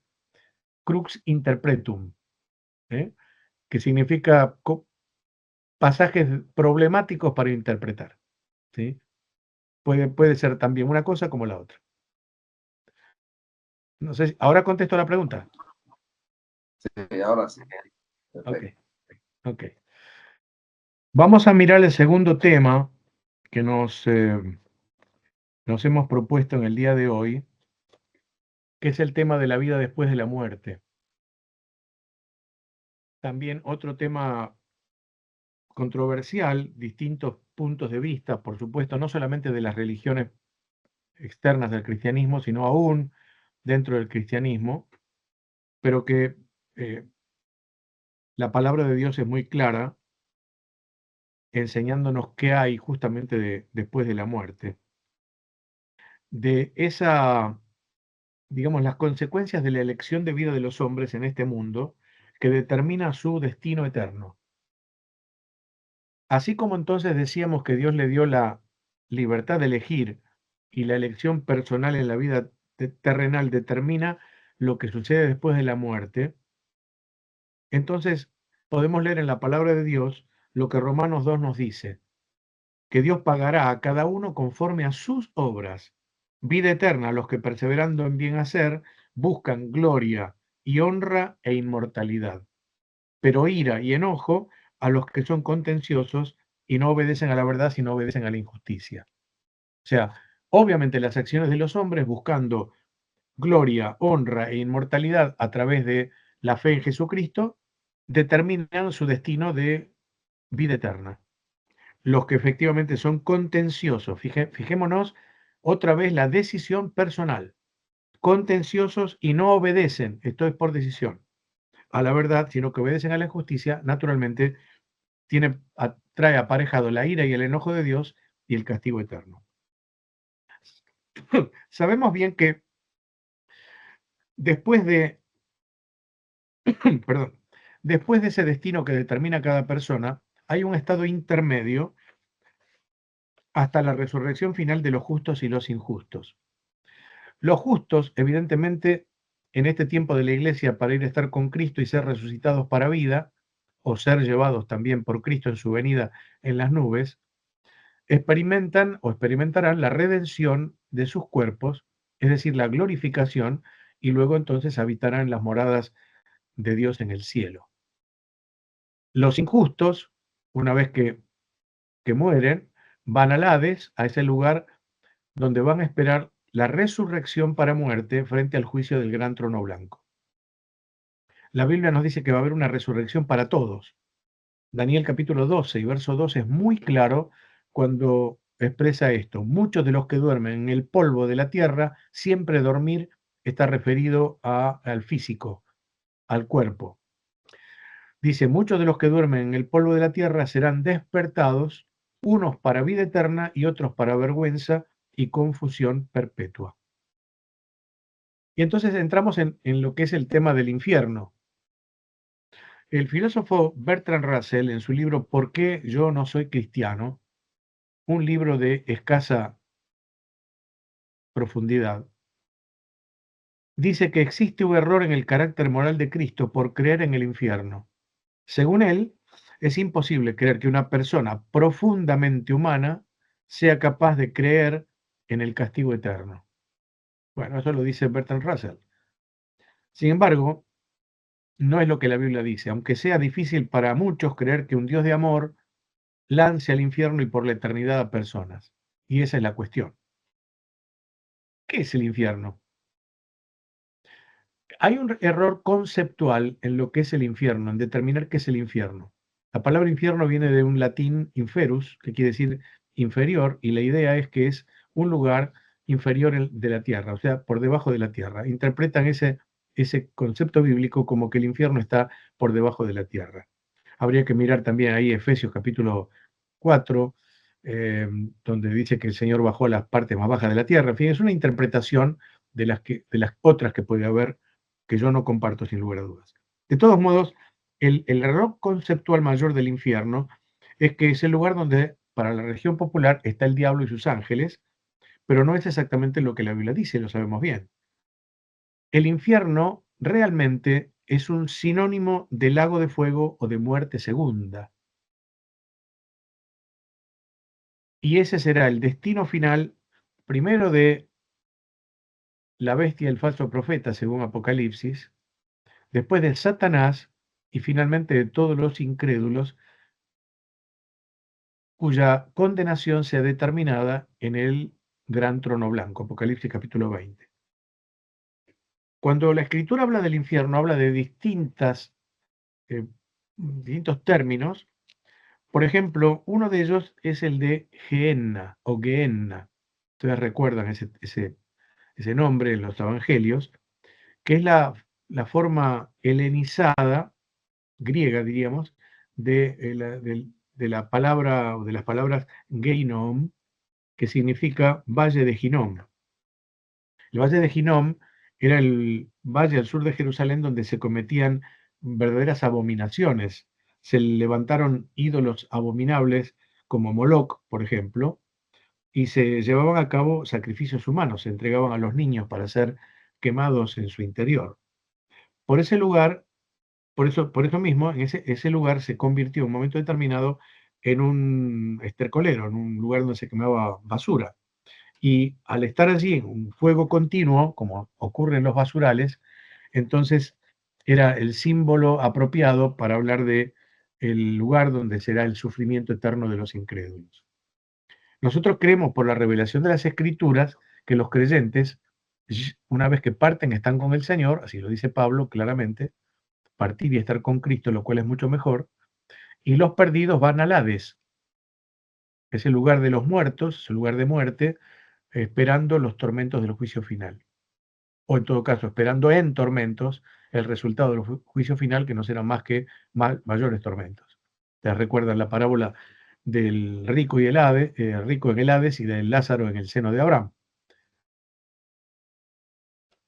crux interpretum, ¿eh? Que significa pasajes problemáticos para interpretar, ¿sí? Puede ser también una cosa como la otra. No sé, ahora contesto la pregunta. Sí, ahora sí. Ok, Perfecto. ok. Vamos a mirar el segundo tema que nos hemos propuesto en el día de hoy, que es el tema de la vida después de la muerte. También otro tema controversial, distintos puntos de vista, por supuesto, no solamente de las religiones externas del cristianismo, sino aún dentro del cristianismo, pero que la palabra de Dios es muy clara, enseñándonos qué hay justamente después de la muerte. De esa, digamos, las consecuencias de la elección de vida de los hombres en este mundo que determina su destino eterno. Así como entonces decíamos que Dios le dio la libertad de elegir y la elección personal en la vida terrenal determina lo que sucede después de la muerte, entonces podemos leer en la palabra de Dios lo que Romanos 2 nos dice, que Dios pagará a cada uno conforme a sus obras, vida eterna a los que perseverando en bien hacer buscan gloria y honra e inmortalidad, pero ira y enojo a los que son contenciosos y no obedecen a la verdad, sino obedecen a la injusticia. O sea, obviamente las acciones de los hombres buscando gloria, honra e inmortalidad a través de la fe en Jesucristo determinan su destino de vida eterna. Los que efectivamente son contenciosos, fijémonos otra vez la decisión personal, contenciosos y no obedecen, esto es por decisión, a la verdad, sino que obedecen a la injusticia, naturalmente trae aparejado la ira y el enojo de Dios y el castigo eterno. Sabemos bien que después de, perdón, después de ese destino que determina cada persona, hay un estado intermedio hasta la resurrección final de los justos y los injustos. Los justos, evidentemente, en este tiempo de la iglesia, para ir a estar con Cristo y ser resucitados para vida, o ser llevados también por Cristo en su venida en las nubes, experimentan o experimentarán la redención de sus cuerpos, es decir, la glorificación, y luego entonces habitarán en las moradas de Dios en el cielo. Los injustos, una vez que mueren, van al Hades, a ese lugar donde van a esperar la resurrección para muerte frente al juicio del gran trono blanco. La Biblia nos dice que va a haber una resurrección para todos. Daniel capítulo 12 y verso 2 es muy claro cuando expresa esto. Muchos de los que duermen en el polvo de la tierra, siempre dormir está referido al físico, al cuerpo. Dice, muchos de los que duermen en el polvo de la tierra serán despertados, unos para vida eterna y otros para vergüenza y confusión perpetua. Y entonces entramos en lo que es el tema del infierno. El filósofo Bertrand Russell, en su libro ¿Por qué yo no soy cristiano?, un libro de escasa profundidad, dice que existe un error en el carácter moral de Cristo por creer en el infierno. Según él, es imposible creer que una persona profundamente humana sea capaz de creer en el castigo eterno. Bueno, eso lo dice Bertrand Russell. Sin embargo, no es lo que la Biblia dice, aunque sea difícil para muchos creer que un Dios de amor lance al infierno y por la eternidad a personas. Y esa es la cuestión. ¿Qué es el infierno? Hay un error conceptual en lo que es el infierno, en determinar qué es el infierno. La palabra infierno viene de un latín inferus, que quiere decir inferior, y la idea es que es un lugar inferior de la tierra, o sea, por debajo de la tierra. Interpretan ese concepto bíblico como que el infierno está por debajo de la tierra. Habría que mirar también ahí Efesios capítulo 4, donde dice que el Señor bajó a las partes más bajas de la tierra. En fin, es una interpretación de las otras que puede haber que yo no comparto sin lugar a dudas. De todos modos, el error conceptual mayor del infierno es que es el lugar donde, para la religión popular, está el diablo y sus ángeles, pero no es exactamente lo que la Biblia dice, lo sabemos bien. El infierno realmente es un sinónimo de lago de fuego o de muerte segunda. Y ese será el destino final, primero de la bestia y el falso profeta, según Apocalipsis, después de Satanás y finalmente de todos los incrédulos, cuya condenación sea determinada en el gran trono blanco, Apocalipsis capítulo 20. Cuando la Escritura habla del infierno, habla de distintos términos. Por ejemplo, uno de ellos es el de Gehenna o Gehenna. Ustedes recuerdan ese nombre en los evangelios, que es la forma helenizada, griega diríamos, de la palabra o de las palabras Geinom, que significa Valle de Ginom. El Valle de Ginom era el valle al sur de Jerusalén donde se cometían verdaderas abominaciones. Se levantaron ídolos abominables como Moloc, por ejemplo, y se llevaban a cabo sacrificios humanos, se entregaban a los niños para ser quemados en su interior. Por ese lugar, por eso mismo, en ese lugar se convirtió en un momento determinado en un estercolero, en un lugar donde se quemaba basura. Y al estar allí en un fuego continuo, como ocurre en los basurales, entonces era el símbolo apropiado para hablar de el lugar donde será el sufrimiento eterno de los incrédulos. Nosotros creemos por la revelación de las Escrituras que los creyentes, una vez que parten, están con el Señor, así lo dice Pablo claramente, partir y estar con Cristo, lo cual es mucho mejor, y los perdidos van al Hades, es el lugar de los muertos, es el lugar de muerte, esperando los tormentos del juicio final. O en todo caso, esperando en tormentos el resultado del juicio final, que no será más que mayores tormentos. ¿Te recuerdan la parábola del rico y el Hades, rico en el Hades y del Lázaro en el seno de Abraham?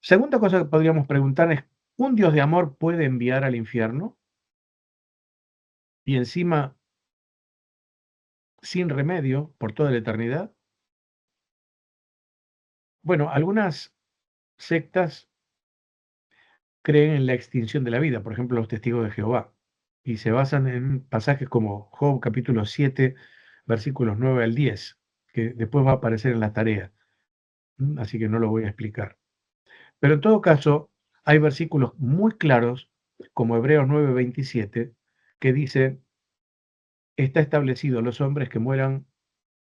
Segunda cosa que podríamos preguntar es, ¿un Dios de amor puede enviar al infierno? Y encima, sin remedio, por toda la eternidad. Bueno, algunas sectas creen en la extinción de la vida, por ejemplo, los testigos de Jehová, y se basan en pasajes como Job capítulo 7, versículos 9 al 10, que después va a aparecer en la tarea, así que no lo voy a explicar. Pero en todo caso, hay versículos muy claros, como Hebreos 9:27, que dice, está establecido los hombres que mueran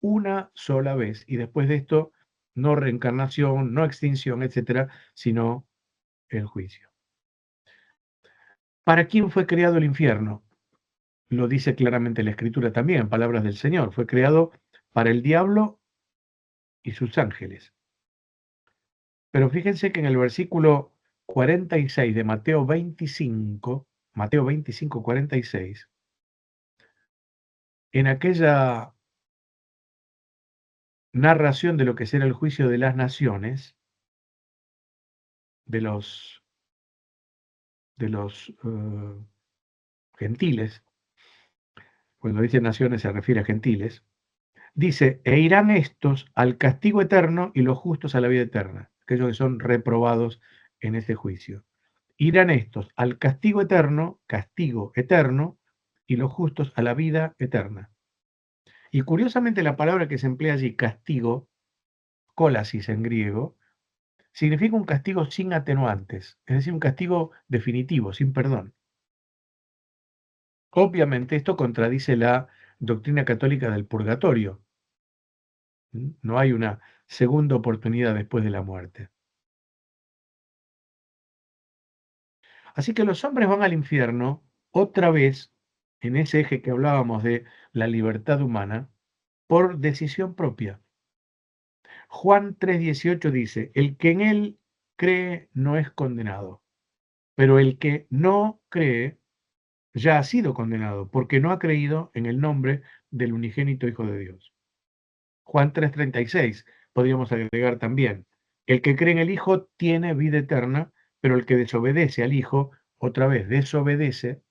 una sola vez, y después de esto, no reencarnación, no extinción, etcétera, sino el juicio. ¿Para quién fue creado el infierno? Lo dice claramente la Escritura también, en palabras del Señor. Fue creado para el diablo y sus ángeles. Pero fíjense que en el versículo 46 de Mateo 25, 46, en aquella narración de lo que será el juicio de las naciones, de los gentiles, cuando dice naciones se refiere a gentiles, dice, e irán estos al castigo eterno y los justos a la vida eterna, aquellos que son reprobados en ese juicio. Irán estos al castigo eterno, y los justos a la vida eterna. Y curiosamente la palabra que se emplea allí, castigo, kolasis en griego, significa un castigo sin atenuantes, es decir, un castigo definitivo, sin perdón. Obviamente esto contradice la doctrina católica del purgatorio. No hay una segunda oportunidad después de la muerte. Así que los hombres van al infierno otra vez en ese eje que hablábamos de la libertad humana por decisión propia. Juan 3:18 dice, el que en él cree no es condenado, pero el que no cree ya ha sido condenado porque no ha creído en el nombre del unigénito Hijo de Dios. Juan 3:36 podríamos agregar también, el que cree en el Hijo tiene vida eterna, pero el que desobedece al Hijo, otra vez desobedece,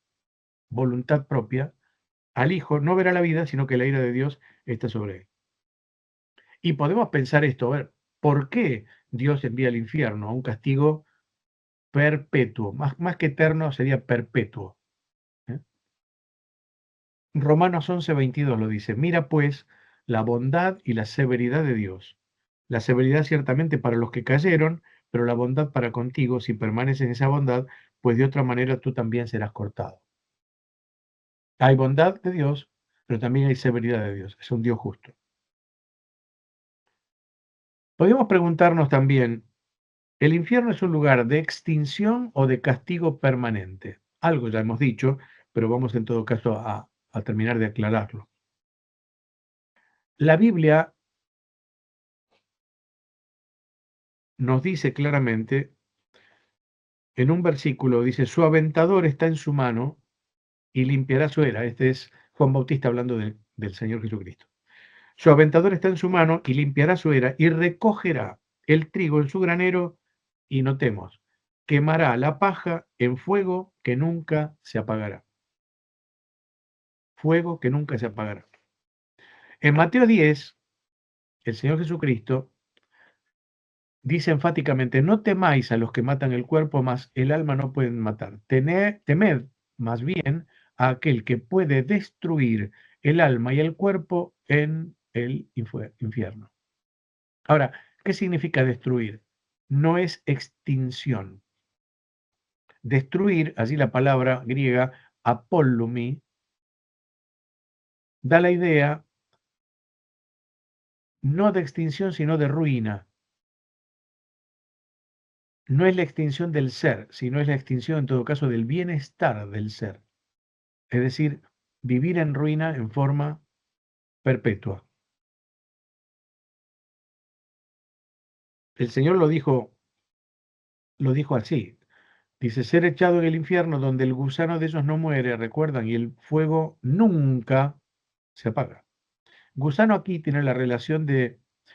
voluntad propia, al Hijo no verá la vida, sino que la ira de Dios está sobre él. Y podemos pensar esto, a ver, ¿por qué Dios envía al infierno a un castigo perpetuo? Más que eterno sería perpetuo. ¿eh? Romanos 11:22 lo dice, mira pues la bondad y la severidad de Dios. La severidad ciertamente para los que cayeron, pero la bondad para contigo si permaneces en esa bondad, pues de otra manera tú también serás cortado. Hay bondad de Dios, pero también hay severidad de Dios. Es un Dios justo. Podemos preguntarnos también, ¿el infierno es un lugar de extinción o de castigo permanente? Algo ya hemos dicho, pero vamos en todo caso a terminar de aclararlo. La Biblia nos dice claramente, en un versículo, dice, su aventador está en su mano y limpiará su era. Este es Juan Bautista hablando del Señor Jesucristo. Su aventador está en su mano y limpiará su era y recogerá el trigo en su granero y notemos, quemará la paja en fuego que nunca se apagará. Fuego que nunca se apagará. En Mateo 10, el Señor Jesucristo dice enfáticamente, no temáis a los que matan el cuerpo, mas el alma no pueden matar. Temed más bien a aquel que puede destruir el alma y el cuerpo en el infierno. Ahora, ¿qué significa destruir? No es extinción. Destruir, allí la palabra griega apollumi, da la idea no de extinción, sino de ruina. No es la extinción del ser, sino es la extinción, en todo caso, del bienestar del ser. Es decir, vivir en ruina en forma perpetua. El Señor lo dijo así. Dice, ser echado en el infierno donde el gusano de ellos no muere, recuerdan, y el fuego nunca se apaga. Gusano aquí tiene la relación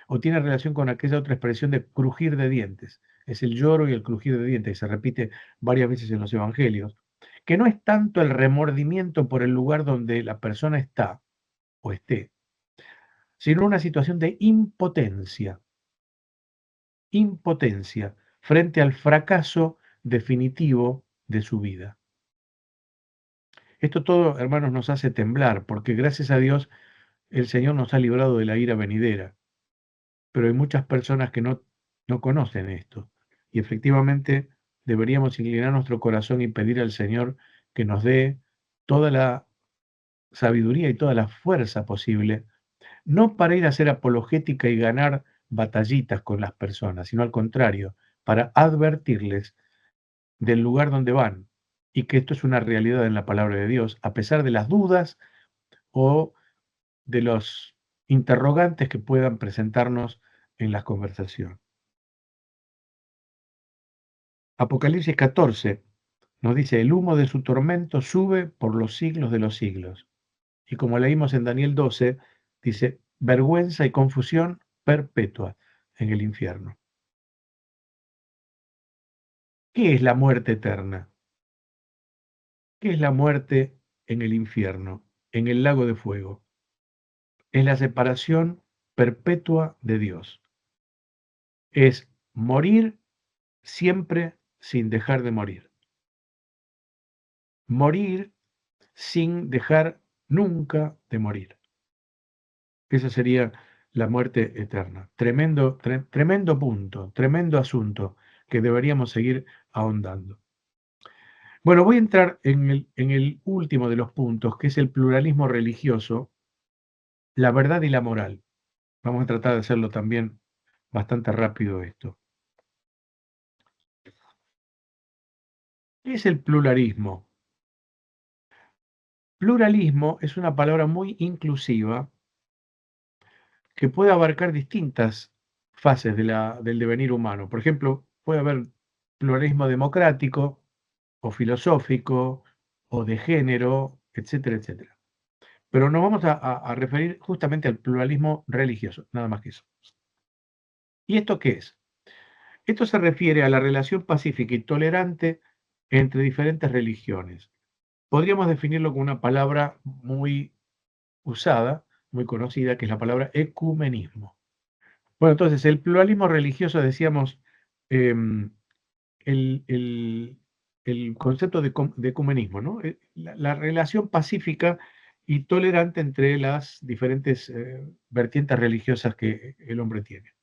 o tiene relación con aquella otra expresión de crujir de dientes. Es el lloro y el crujir de dientes, que se repite varias veces en los evangelios, que no es tanto el remordimiento por el lugar donde la persona está o esté, sino una situación de impotencia frente al fracaso definitivo de su vida. Esto todo, hermanos, nos hace temblar, porque gracias a Dios el Señor nos ha librado de la ira venidera. Pero hay muchas personas que no conocen esto. Y efectivamente deberíamos inclinar nuestro corazón y pedir al Señor que nos dé toda la sabiduría y toda la fuerza posible, no para ir a hacer apologética y ganar batallitas con las personas, sino al contrario, para advertirles del lugar donde van y que esto es una realidad en la palabra de Dios, a pesar de las dudas o de los interrogantes que puedan presentarnos en la conversación. Apocalipsis 14 nos dice, el humo de su tormento sube por los siglos de los siglos. Y como leímos en Daniel 12, dice, vergüenza y confusión perpetua en el infierno. ¿Qué es la muerte eterna? ¿Qué es la muerte en el infierno, en el lago de fuego? Es la separación perpetua de Dios. Es morir siempre sin dejar de morir. Morir sin dejar nunca de morir. Esa sería la muerte eterna. Tremendo punto, tremendo asunto que deberíamos seguir ahondando. Bueno, voy a entrar en el último de los puntos, que es el pluralismo religioso, la verdad y la moral. Vamos a tratar de hacerlo también bastante rápido esto. ¿Qué es el pluralismo? Pluralismo es una palabra muy inclusiva que puede abarcar distintas fases del devenir humano. Por ejemplo, puede haber pluralismo democrático o filosófico o de género, etcétera, etcétera. Pero nos vamos a referir justamente al pluralismo religioso, nada más que eso. ¿Y esto qué es? Esto se refiere a la relación pacífica y tolerante entre diferentes religiones. Podríamos definirlo con una palabra muy usada, muy conocida, que es la palabra ecumenismo. Bueno, entonces, el pluralismo religioso, decíamos, em, el, el concepto de ecumenismo, ¿no? La relación pacífica y tolerante entre las diferentes vertientes religiosas que el hombre tiene.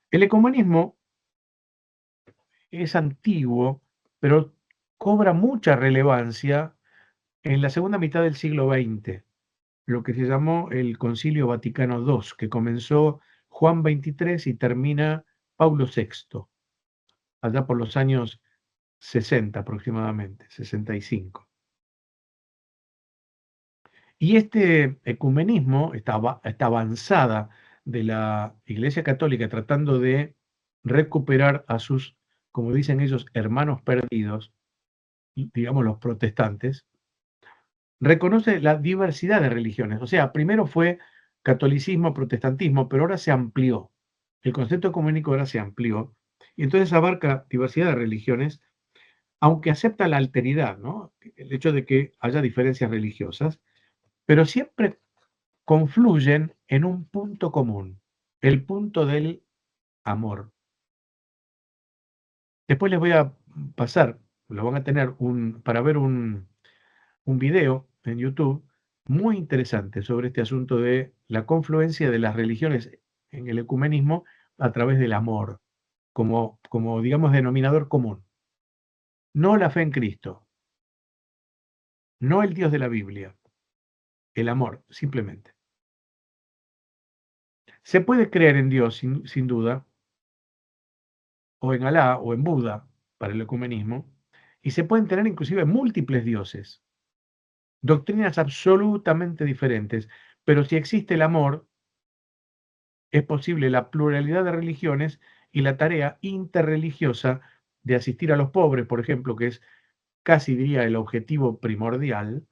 El ecumenismo es antiguo, pero cobra mucha relevancia en la segunda mitad del siglo XX, lo que se llamó el Concilio Vaticano II, que comenzó Juan XXIII y termina Paulo VI, allá por los años 60 aproximadamente, 65. Y este ecumenismo, esta avanzada de la Iglesia Católica tratando de recuperar a sus, como dicen ellos, hermanos perdidos, digamos los protestantes, reconoce la diversidad de religiones. O sea, primero fue catolicismo, protestantismo, pero ahora se amplió. El concepto ecuménico ahora se amplió y entonces abarca diversidad de religiones, aunque acepta la alteridad, ¿no? El hecho de que haya diferencias religiosas, pero siempre confluyen en un punto común, el punto del amor. Después les voy a pasar, lo van a tener para ver un video en YouTube muy interesante sobre este asunto de la confluencia de las religiones en el ecumenismo a través del amor, como digamos, denominador común. No la fe en Cristo, no el Dios de la Biblia, el amor, simplemente. Se puede creer en Dios sin duda, o en Alá, o en Buda, para el ecumenismo, y se pueden tener inclusive múltiples dioses, doctrinas absolutamente diferentes, pero si existe el amor, es posible la pluralidad de religiones y la tarea interreligiosa de asistir a los pobres, por ejemplo, que es casi diría el objetivo primordial,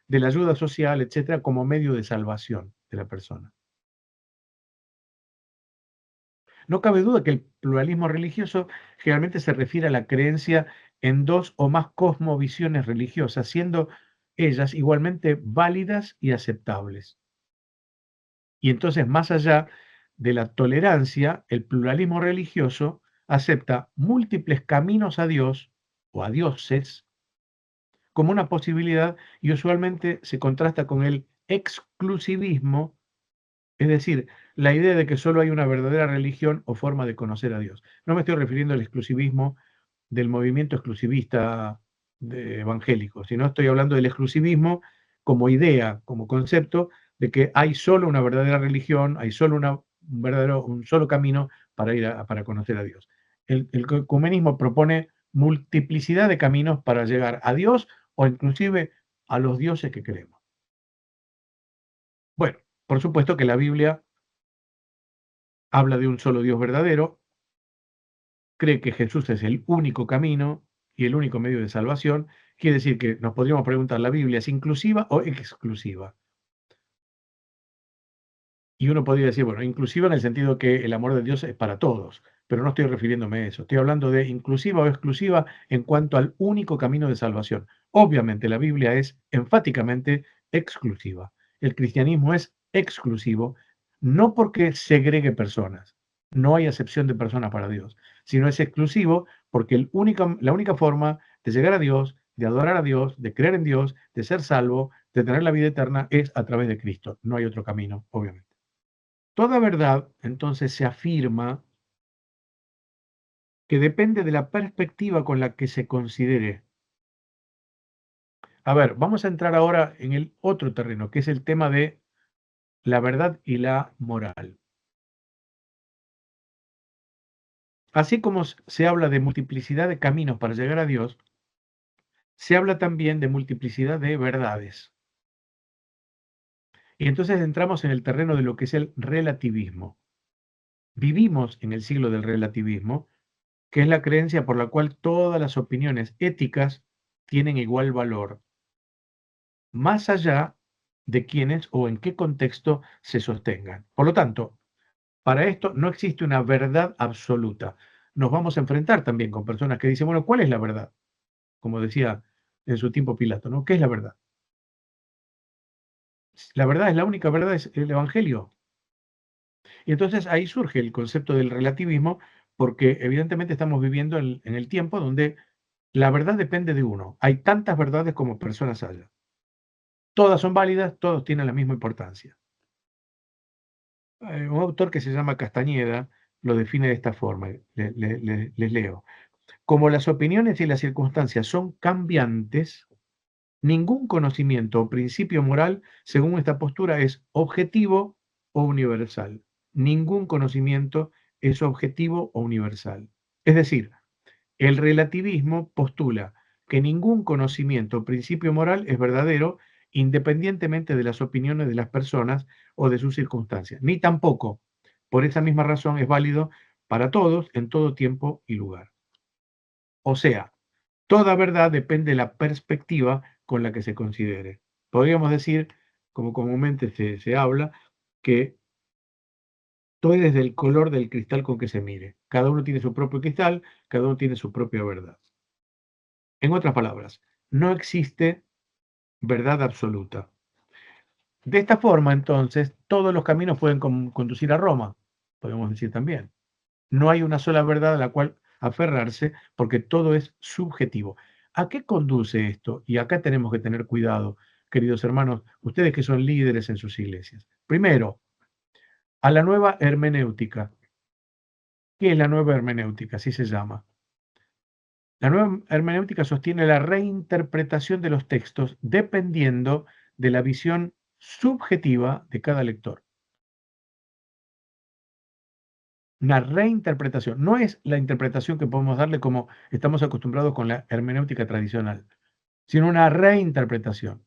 de la ayuda social, etcétera, como medio de salvación de la persona. No cabe duda que el pluralismo religioso generalmente se refiere a la creencia en dos o más cosmovisiones religiosas, siendo ellas igualmente válidas y aceptables. Y entonces, más allá de la tolerancia, el pluralismo religioso acepta múltiples caminos a Dios o a dioses como una posibilidad y usualmente se contrasta con el exclusivismo, es decir, la idea de que solo hay una verdadera religión o forma de conocer a Dios. No me estoy refiriendo al exclusivismo del movimiento exclusivista evangélico, sino estoy hablando del exclusivismo como idea, como concepto de que hay solo una verdadera religión, hay solo un solo camino para para conocer a Dios. El ecumenismo propone multiplicidad de caminos para llegar a Dios o inclusive a los dioses que queremos. Bueno, por supuesto que la Biblia habla de un solo Dios verdadero, cree que Jesús es el único camino y el único medio de salvación. Quiere decir que nos podríamos preguntar, ¿la Biblia es inclusiva o exclusiva? Y uno podría decir, bueno, inclusiva en el sentido que el amor de Dios es para todos, pero no estoy refiriéndome a eso. Estoy hablando de inclusiva o exclusiva en cuanto al único camino de salvación. Obviamente la Biblia es enfáticamente exclusiva. El cristianismo es exclusivo, no porque segregue personas, no hay acepción de personas para Dios, sino es exclusivo porque la única forma de llegar a Dios, de adorar a Dios, de creer en Dios, de ser salvo, de tener la vida eterna, es a través de Cristo. No hay otro camino, obviamente. Toda verdad, entonces, se afirma que depende de la perspectiva con la que se considere. A ver, vamos a entrar ahora en el otro terreno, que es el tema de la verdad y la moral. Así como se habla de multiplicidad de caminos para llegar a Dios, se habla también de multiplicidad de verdades. Y entonces entramos en el terreno de lo que es el relativismo. Vivimos en el siglo del relativismo, que es la creencia por la cual todas las opiniones éticas tienen igual valor, más allá de quiénes o en qué contexto se sostengan. Por lo tanto, para esto no existe una verdad absoluta. Nos vamos a enfrentar también con personas que dicen, bueno, ¿cuál es la verdad? Como decía en su tiempo Pilato, ¿no? ¿Qué es la verdad? La verdad es la única verdad, es el Evangelio. Y entonces ahí surge el concepto del relativismo, porque evidentemente estamos viviendo en el tiempo donde la verdad depende de uno. Hay tantas verdades como personas haya. Todas son válidas, todos tienen la misma importancia. Un autor que se llama Castañeda lo define de esta forma, les leo. Como las opiniones y las circunstancias son cambiantes, ningún conocimiento o principio moral, según esta postura, es objetivo o universal. Ningún conocimiento es objetivo o universal. Es decir, el relativismo postula que ningún conocimiento o principio moral es verdadero independientemente de las opiniones de las personas o de sus circunstancias, ni tampoco, por esa misma razón, es válido para todos en todo tiempo y lugar. O sea, toda verdad depende de la perspectiva con la que se considere. Podríamos decir, como comúnmente se habla, que todo es del color del cristal con que se mire. Cada uno tiene su propio cristal, cada uno tiene su propia verdad. En otras palabras, no existe verdad absoluta. De esta forma, entonces, todos los caminos pueden conducir a Roma, podemos decir también. No hay una sola verdad a la cual aferrarse porque todo es subjetivo. ¿A qué conduce esto? Y acá tenemos que tener cuidado, queridos hermanos, ustedes que son líderes en sus iglesias. Primero, a la nueva hermenéutica. ¿Qué es la nueva hermenéutica? Así se llama. La nueva hermenéutica sostiene la reinterpretación de los textos dependiendo de la visión subjetiva de cada lector. Una reinterpretación. No es la interpretación que podemos darle como estamos acostumbrados con la hermenéutica tradicional, sino una reinterpretación.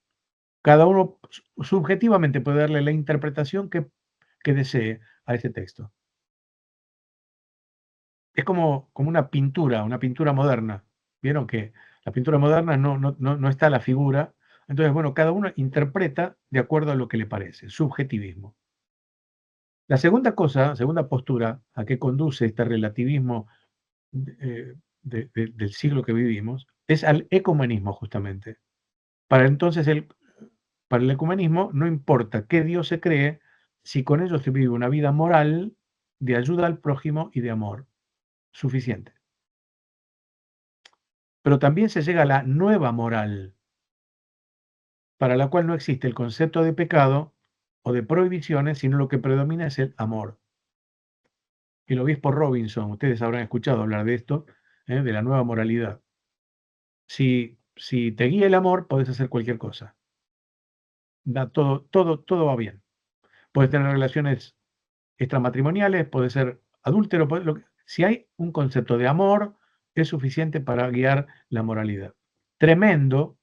Cada uno subjetivamente puede darle la interpretación que desee a ese texto. Es como una pintura moderna. Vieron que la pintura moderna no está la figura. Entonces, bueno, cada uno interpreta de acuerdo a lo que le parece, subjetivismo. La segunda cosa, segunda postura a que conduce este relativismo del siglo que vivimos, es al ecumenismo justamente. Para entonces, para el ecumenismo no importa qué Dios se cree, si con ello se vive una vida moral de ayuda al prójimo y de amor, suficiente. Pero también se llega a la nueva moral, para la cual no existe el concepto de pecado o de prohibiciones, sino lo que predomina es el amor. El obispo Robinson, ustedes habrán escuchado hablar de esto, de la nueva moralidad. Si te guía el amor, podés hacer cualquier cosa. Todo va bien. Puedes tener relaciones extramatrimoniales, puede ser adúltero, si hay un concepto de amor, es suficiente para guiar la moralidad. Tremendo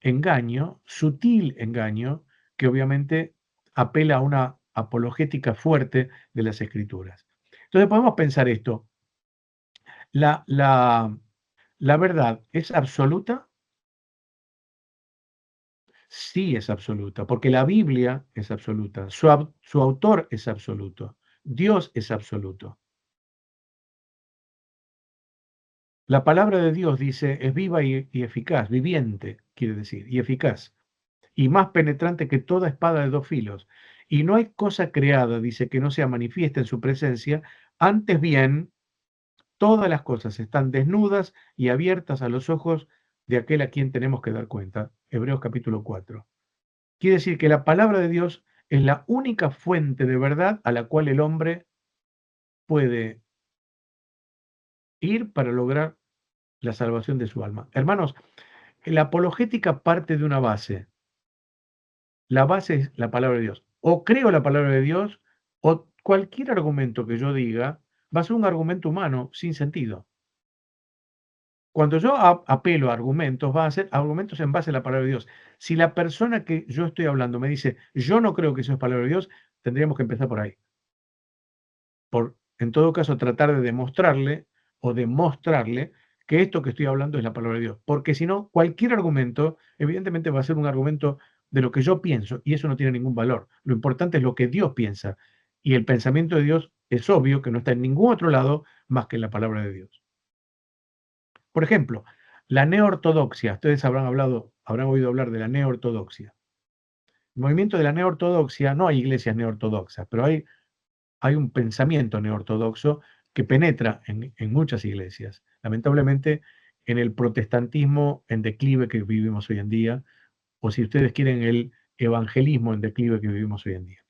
engaño, sutil engaño, que obviamente apela a una apologética fuerte de las escrituras. Entonces podemos pensar esto, la, la, la verdad es absoluta. Sí es absoluta, porque la Biblia es absoluta, su autor es absoluto, Dios es absoluto. La palabra de Dios dice es viva y eficaz, viviente quiere decir, y eficaz, y más penetrante que toda espada de dos filos. Y no hay cosa creada, dice, que no sea manifiesta en su presencia, antes bien, todas las cosas están desnudas y abiertas a los ojos de aquel a quien tenemos que dar cuenta. Hebreos capítulo 4. Quiere decir que la palabra de Dios es la única fuente de verdad a la cual el hombre puede ir para lograr la salvación de su alma. Hermanos, la apologética parte de una base. La base es la palabra de Dios. O creo la palabra de Dios, o cualquier argumento que yo diga va a ser un argumento humano sin sentido. Cuando yo apelo a argumentos, va a ser argumentos en base a la palabra de Dios. Si la persona que yo estoy hablando me dice, yo no creo que eso es palabra de Dios, tendríamos que empezar por ahí. En todo caso, tratar de demostrarle o demostrarle que esto que estoy hablando es la palabra de Dios. Porque si no, cualquier argumento, evidentemente va a ser un argumento de lo que yo pienso y eso no tiene ningún valor. Lo importante es lo que Dios piensa. Y el pensamiento de Dios es obvio que no está en ningún otro lado más que en la palabra de Dios. Por ejemplo, la neortodoxia. Ustedes habrán oído hablar de la neortodoxia. El movimiento de la neortodoxia, no hay iglesias neortodoxas, pero hay un pensamiento neortodoxo que penetra en muchas iglesias. Lamentablemente, en el protestantismo en declive que vivimos hoy en día, o si ustedes quieren, el evangelismo en declive que vivimos hoy en día.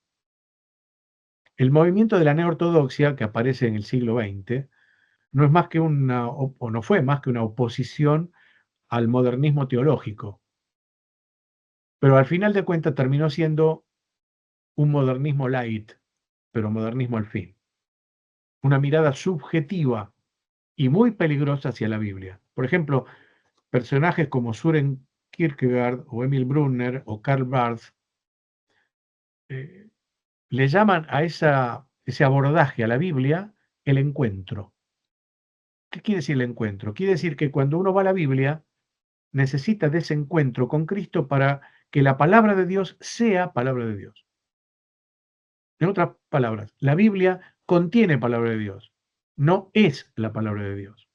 El movimiento de la neortodoxia, que aparece en el siglo XX, no es más que o no fue más que una oposición al modernismo teológico, pero al final de cuentas terminó siendo un modernismo light, pero modernismo al fin. Una mirada subjetiva y muy peligrosa hacia la Biblia. Por ejemplo, personajes como Søren Kierkegaard o Emil Brunner o Karl Barth le llaman a ese abordaje a la Biblia el encuentro. ¿Qué quiere decir el encuentro? Quiere decir que cuando uno va a la Biblia, necesita de ese encuentro con Cristo para que la palabra de Dios sea palabra de Dios. En otras palabras, la Biblia contiene palabra de Dios, no es la palabra de Dios.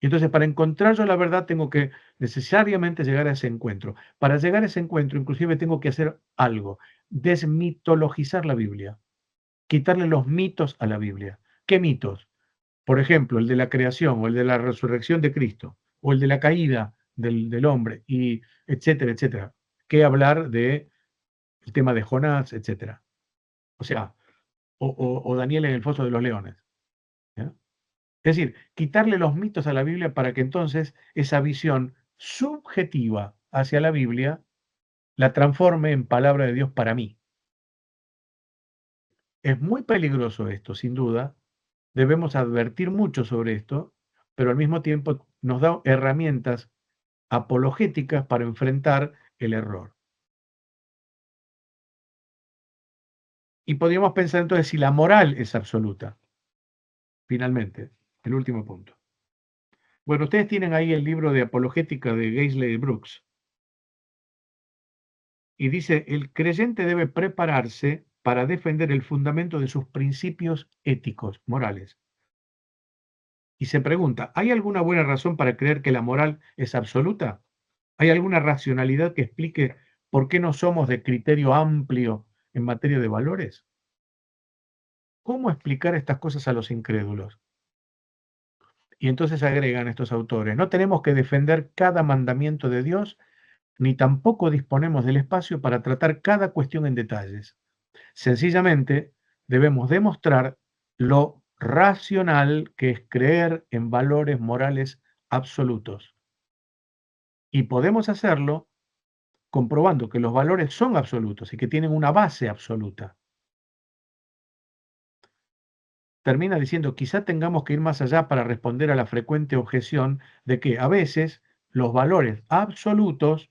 Y entonces, para encontrar yo la verdad, tengo que necesariamente llegar a ese encuentro. Para llegar a ese encuentro, inclusive tengo que hacer algo, desmitologizar la Biblia, quitarle los mitos a la Biblia. ¿Qué mitos? Por ejemplo, el de la creación, o el de la resurrección de Cristo, o el de la caída del hombre, y etcétera, etcétera. ¿Qué hablar de el tema de Jonás, etcétera? O sea, o Daniel en el foso de los leones. ¿Ya? Es decir, quitarle los mitos a la Biblia para que entonces esa visión subjetiva hacia la Biblia la transforme en palabra de Dios para mí. Es muy peligroso esto, sin duda. Debemos advertir mucho sobre esto, pero al mismo tiempo nos da herramientas apologéticas para enfrentar el error. Y podríamos pensar entonces si la moral es absoluta. Finalmente, el último punto. Bueno, ustedes tienen ahí el libro de apologética de Gaisley Brooks. Y dice, el creyente debe prepararse para defender el fundamento de sus principios éticos, morales. Y se pregunta, ¿hay alguna buena razón para creer que la moral es absoluta? ¿Hay alguna racionalidad que explique por qué no somos de criterio amplio en materia de valores? ¿Cómo explicar estas cosas a los incrédulos? Y entonces agregan estos autores, no tenemos que defender cada mandamiento de Dios, ni tampoco disponemos del espacio para tratar cada cuestión en detalles. Sencillamente, debemos demostrar lo racional que es creer en valores morales absolutos. Y podemos hacerlo comprobando que los valores son absolutos y que tienen una base absoluta. Termina diciendo, quizá tengamos que ir más allá para responder a la frecuente objeción de que a veces los valores absolutos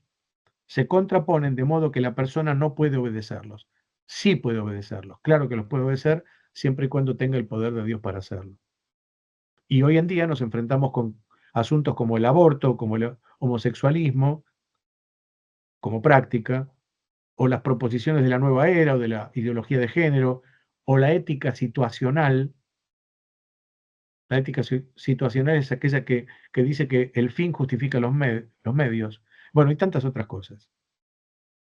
se contraponen de modo que la persona no puede obedecerlos. Sí puede obedecerlos, claro que los puede obedecer siempre y cuando tenga el poder de Dios para hacerlo. Y hoy en día nos enfrentamos con asuntos como el aborto, como el homosexualismo, como práctica, o las proposiciones de la nueva era o de la ideología de género, o la ética situacional. La ética situacional es aquella que dice que el fin justifica los medios. Bueno, y tantas otras cosas.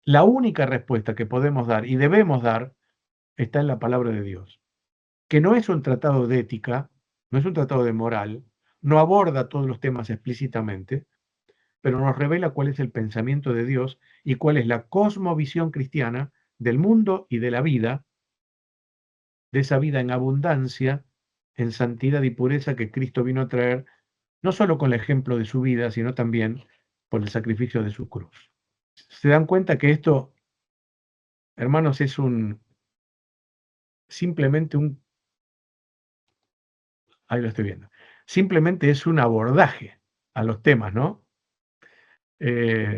La única respuesta que podemos dar y debemos dar está en la palabra de Dios, que no es un tratado de ética, no es un tratado de moral, no aborda todos los temas explícitamente, pero nos revela cuál es el pensamiento de Dios y cuál es la cosmovisión cristiana del mundo y de la vida, de esa vida en abundancia, en santidad y pureza que Cristo vino a traer, no solo con el ejemplo de su vida, sino también por el sacrificio de su cruz. Se dan cuenta que esto, hermanos, es simplemente ahí lo estoy viendo, simplemente es un abordaje a los temas, ¿no?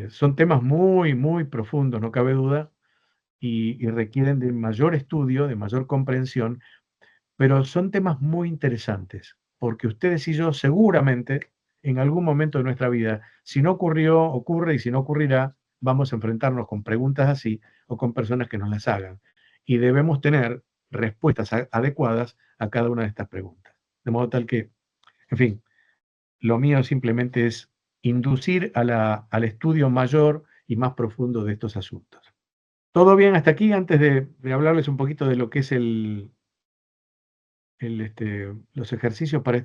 Son temas muy, muy profundos, no cabe duda, y requieren de mayor estudio, de mayor comprensión, pero son temas muy interesantes, porque ustedes y yo seguramente en algún momento de nuestra vida, si no ocurrió, ocurre, y si no ocurrirá, vamos a enfrentarnos con preguntas así o con personas que nos las hagan. Y debemos tener respuestas adecuadas a cada una de estas preguntas. De modo tal que, en fin, lo mío simplemente es inducir al estudio mayor y más profundo de estos asuntos. ¿Todo bien hasta aquí? Antes de hablarles un poquito de lo que es los ejercicios para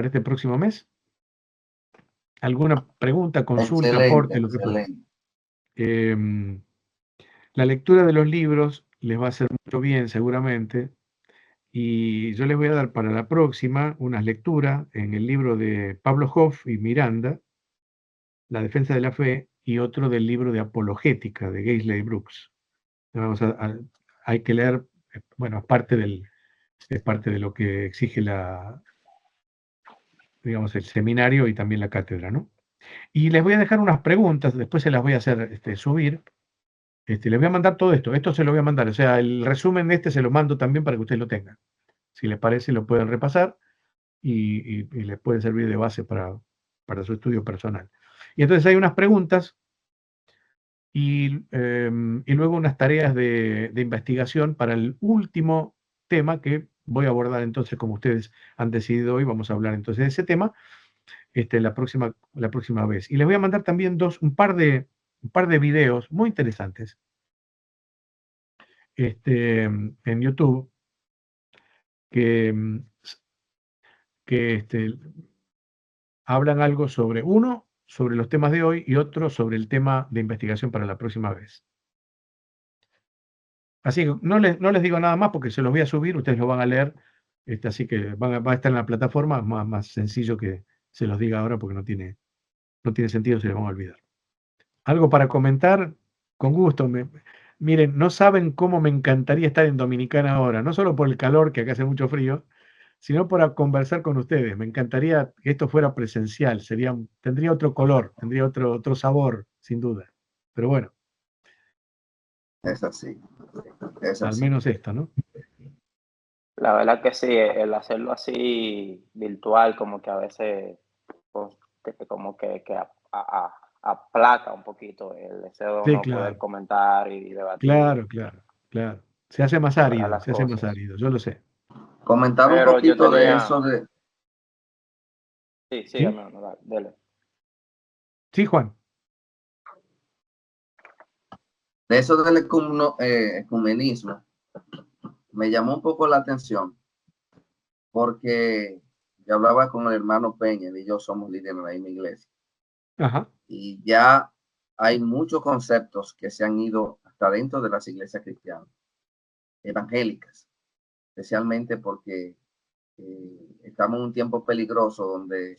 este próximo mes. ¿Alguna pregunta, consulta, Excelente, aporte, lo que fuera? excelente. La lectura de los libros les va a hacer mucho bien seguramente, y yo les voy a dar para la próxima unas lecturas en el libro de Pablo Hoff y Miranda, La defensa de la fe, y otro del libro de Apologética de Gaisley Brooks. Hay que leer, bueno, es parte de lo que exige digamos, el seminario y también la cátedra, ¿no? Y les voy a dejar unas preguntas, después se las voy a hacer subir. Les voy a mandar todo esto se lo voy a mandar, o sea, el resumen de se lo mando también para que ustedes lo tengan. Si les parece, lo pueden repasar y les puede servir de base para su estudio personal. Y entonces hay unas preguntas y luego unas tareas de investigación para el último tema que voy a abordar entonces, como ustedes han decidido hoy, vamos a hablar entonces de ese tema la próxima vez. Y les voy a mandar también un par de videos muy interesantes en YouTube que, que hablan algo sobre los temas de hoy y otro sobre el tema de investigación para la próxima vez. Así que no les digo nada más porque se los voy a subir, ustedes lo van a leer, así que va a estar en la plataforma, más sencillo que se los diga ahora porque no tiene sentido, se les van a olvidar. ¿Algo para comentar? Con gusto. Miren, no saben cómo me encantaría estar en Dominicana ahora, no solo por el calor, que acá hace mucho frío, sino para conversar con ustedes. Me encantaría que esto fuera presencial, tendría otro color, tendría otro sabor, sin duda. Pero bueno, Es así, es al así. menos esto, ¿no? La verdad que sí, el hacerlo así virtual, como que a veces, pues, como que aplaca un poquito el deseo de Sí, uno poder claro, comentar y debatir claro, claro, claro. Se hace más y mejorar árido, las se hace más cosas. árido, yo lo sé. Comentar un Pero yo poquito de tenía, eso sí, sí, ¿Sí? hermano, dele. Sí, Juan. del ecumenismo. Me llamó un poco la atención porque yo hablaba con el hermano Peña y yo somos líderes en la misma iglesia. Ajá. Y ya hay muchos conceptos que se han ido hasta dentro de las iglesias cristianas, evangélicas, especialmente porque estamos en un tiempo peligroso donde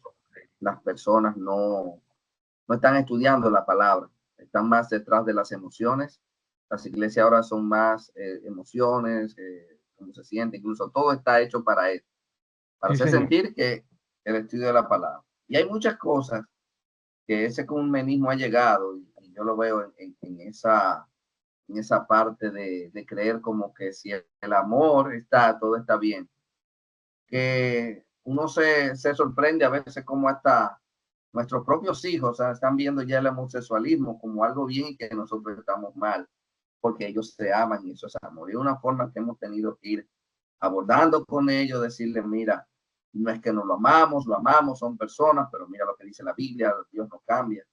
las personas no están estudiando la palabra, están más detrás de las emociones. Las iglesias ahora son más emociones, cómo se siente, incluso todo está hecho para eso, para Sí, hacer señor. sentir que el estudio de la palabra. Y hay muchas cosas que ese comunismo ha llegado, y yo lo veo en esa parte de creer como que si el amor está, todo está bien. Que uno se sorprende a veces como hasta nuestros propios hijos, o sea, están viendo ya el homosexualismo como algo bien y que nosotros estamos mal, porque ellos se aman y eso es amor. Y una forma que hemos tenido que ir abordando con ellos, decirles, mira, no es que no lo amamos, son personas, pero mira lo que dice la Biblia, Dios no cambia.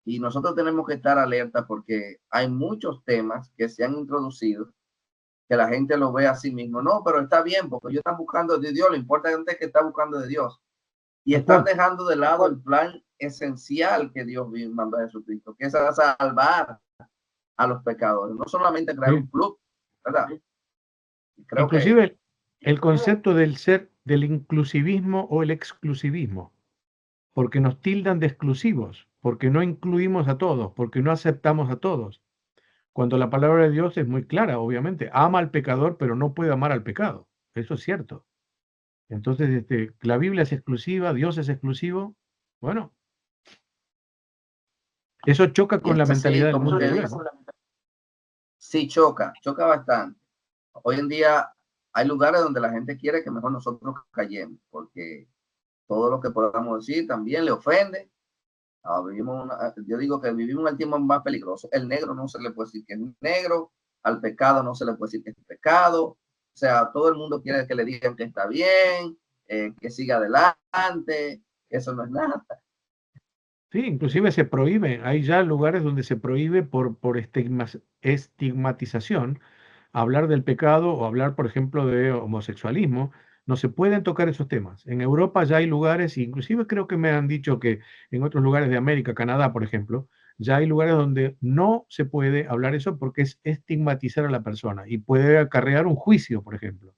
Y nosotros tenemos que estar alerta porque hay muchos temas que se han introducido que la gente lo ve a sí mismo. No, pero está bien, porque ellos están buscando de Dios, lo importante es que está buscando de Dios. Y Tal están cual. dejando de lado el plan esencial que Dios mandó a Jesucristo, que es a salvar a los pecadores, no solamente crear un Sí. club, ¿verdad? Y creo que Inclusive el concepto del inclusivismo o el exclusivismo, porque nos tildan de exclusivos, porque no incluimos a todos, porque no aceptamos a todos. Cuando la palabra de Dios es muy clara, obviamente, ama al pecador, pero no puede amar al pecado. Eso es cierto. Entonces, la Biblia es exclusiva, Dios es exclusivo. Bueno, eso choca y con es la así mentalidad del como mundo que de hoy, ¿no? sí choca bastante. Hoy en día hay lugares donde la gente quiere que mejor nosotros callemos, porque todo lo que podamos decir también le ofende. Yo digo que vivimos el tiempo más peligroso. El negro no se le puede decir que es negro, al pecado no se le puede decir que es pecado. O sea, todo el mundo quiere que le digan que está bien, que siga adelante, que eso no es nada. Sí, inclusive se prohíbe, hay ya lugares donde se prohíbe por estigmatización hablar del pecado o hablar, por ejemplo, de homosexualismo. No se pueden tocar esos temas. En Europa ya hay lugares, inclusive creo que me han dicho que en otros lugares de América, Canadá, por ejemplo, ya hay lugares donde no se puede hablar eso porque es estigmatizar a la persona y puede acarrear un juicio, por ejemplo.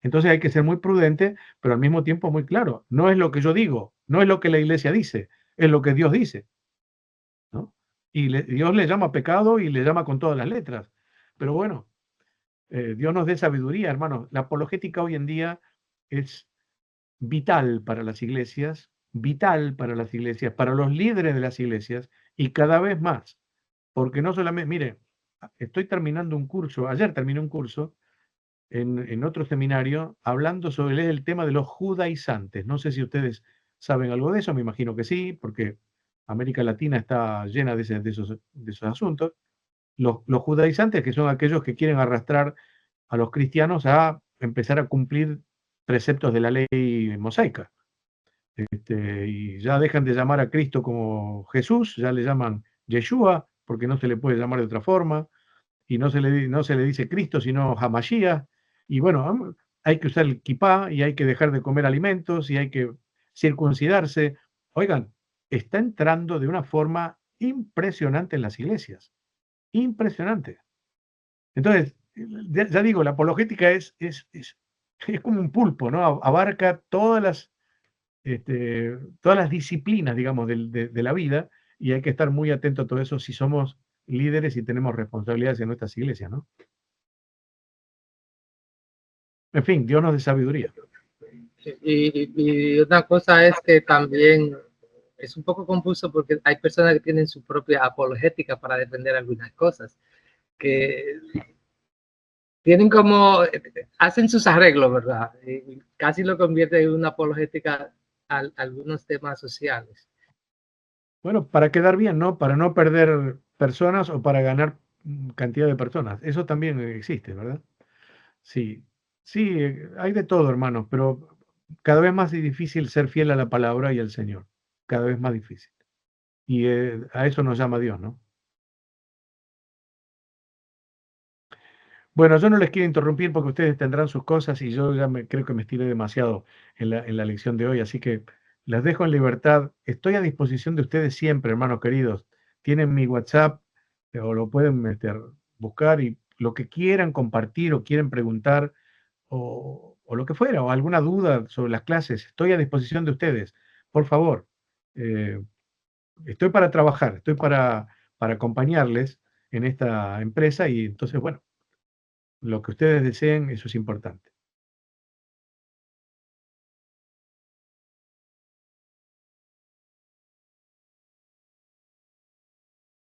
Entonces hay que ser muy prudente, pero al mismo tiempo muy claro. No es lo que yo digo, no es lo que la iglesia dice, es lo que Dios dice, ¿no? Y Dios le llama pecado y le llama con todas las letras. Pero bueno, Dios nos dé sabiduría, hermano. La apologética hoy en día es vital para las iglesias, para los líderes de las iglesias y cada vez más. Porque no solamente, mire, estoy terminando un curso, ayer terminé un curso en otro seminario hablando sobre el tema de los judaizantes. No sé si ustedes saben algo de eso, me imagino que sí, porque América Latina está llena de esos asuntos. Los judaizantes, que son aquellos que quieren arrastrar a los cristianos a empezar a cumplir preceptos de la ley mosaica. Y ya dejan de llamar a Cristo como Jesús, ya le llaman Yeshua, porque no se le puede llamar de otra forma, y no se le dice Cristo, sino Hamashiach. Y bueno, hay que usar el kipá y hay que dejar de comer alimentos y hay que circuncidarse. Oigan, está entrando de una forma impresionante en las iglesias. Impresionante. Entonces, ya digo, la apologética es como un pulpo, ¿no? Abarca todas las disciplinas, digamos, de la vida y hay que estar muy atento a todo eso si somos líderes y tenemos responsabilidades en nuestras iglesias, ¿no? En fin, Dios nos dé sabiduría. Y una cosa es que también es un poco confuso porque hay personas que tienen su propia apologética para defender algunas cosas, que tienen como, hacen sus arreglos, ¿verdad? Y casi lo convierte en una apologética a algunos temas sociales. Bueno, para quedar bien, ¿no? Para no perder personas o para ganar cantidad de personas. Eso también existe, ¿verdad? Sí, sí, hay de todo, hermanos, pero cada vez más difícil ser fiel a la palabra y al Señor. Cada vez más difícil. Y a eso nos llama Dios, ¿no? Bueno, yo no les quiero interrumpir porque ustedes tendrán sus cosas y yo ya creo que me estiré demasiado en la lección de hoy, así que las dejo en libertad. Estoy a disposición de ustedes siempre, hermanos queridos. Tienen mi WhatsApp o lo pueden buscar y lo que quieran compartir o quieren preguntar o lo que fuera, o alguna duda sobre las clases, estoy a disposición de ustedes. Por favor, eh, estoy para trabajar, estoy para acompañarles en esta empresa y entonces, bueno, lo que ustedes deseen, eso es importante.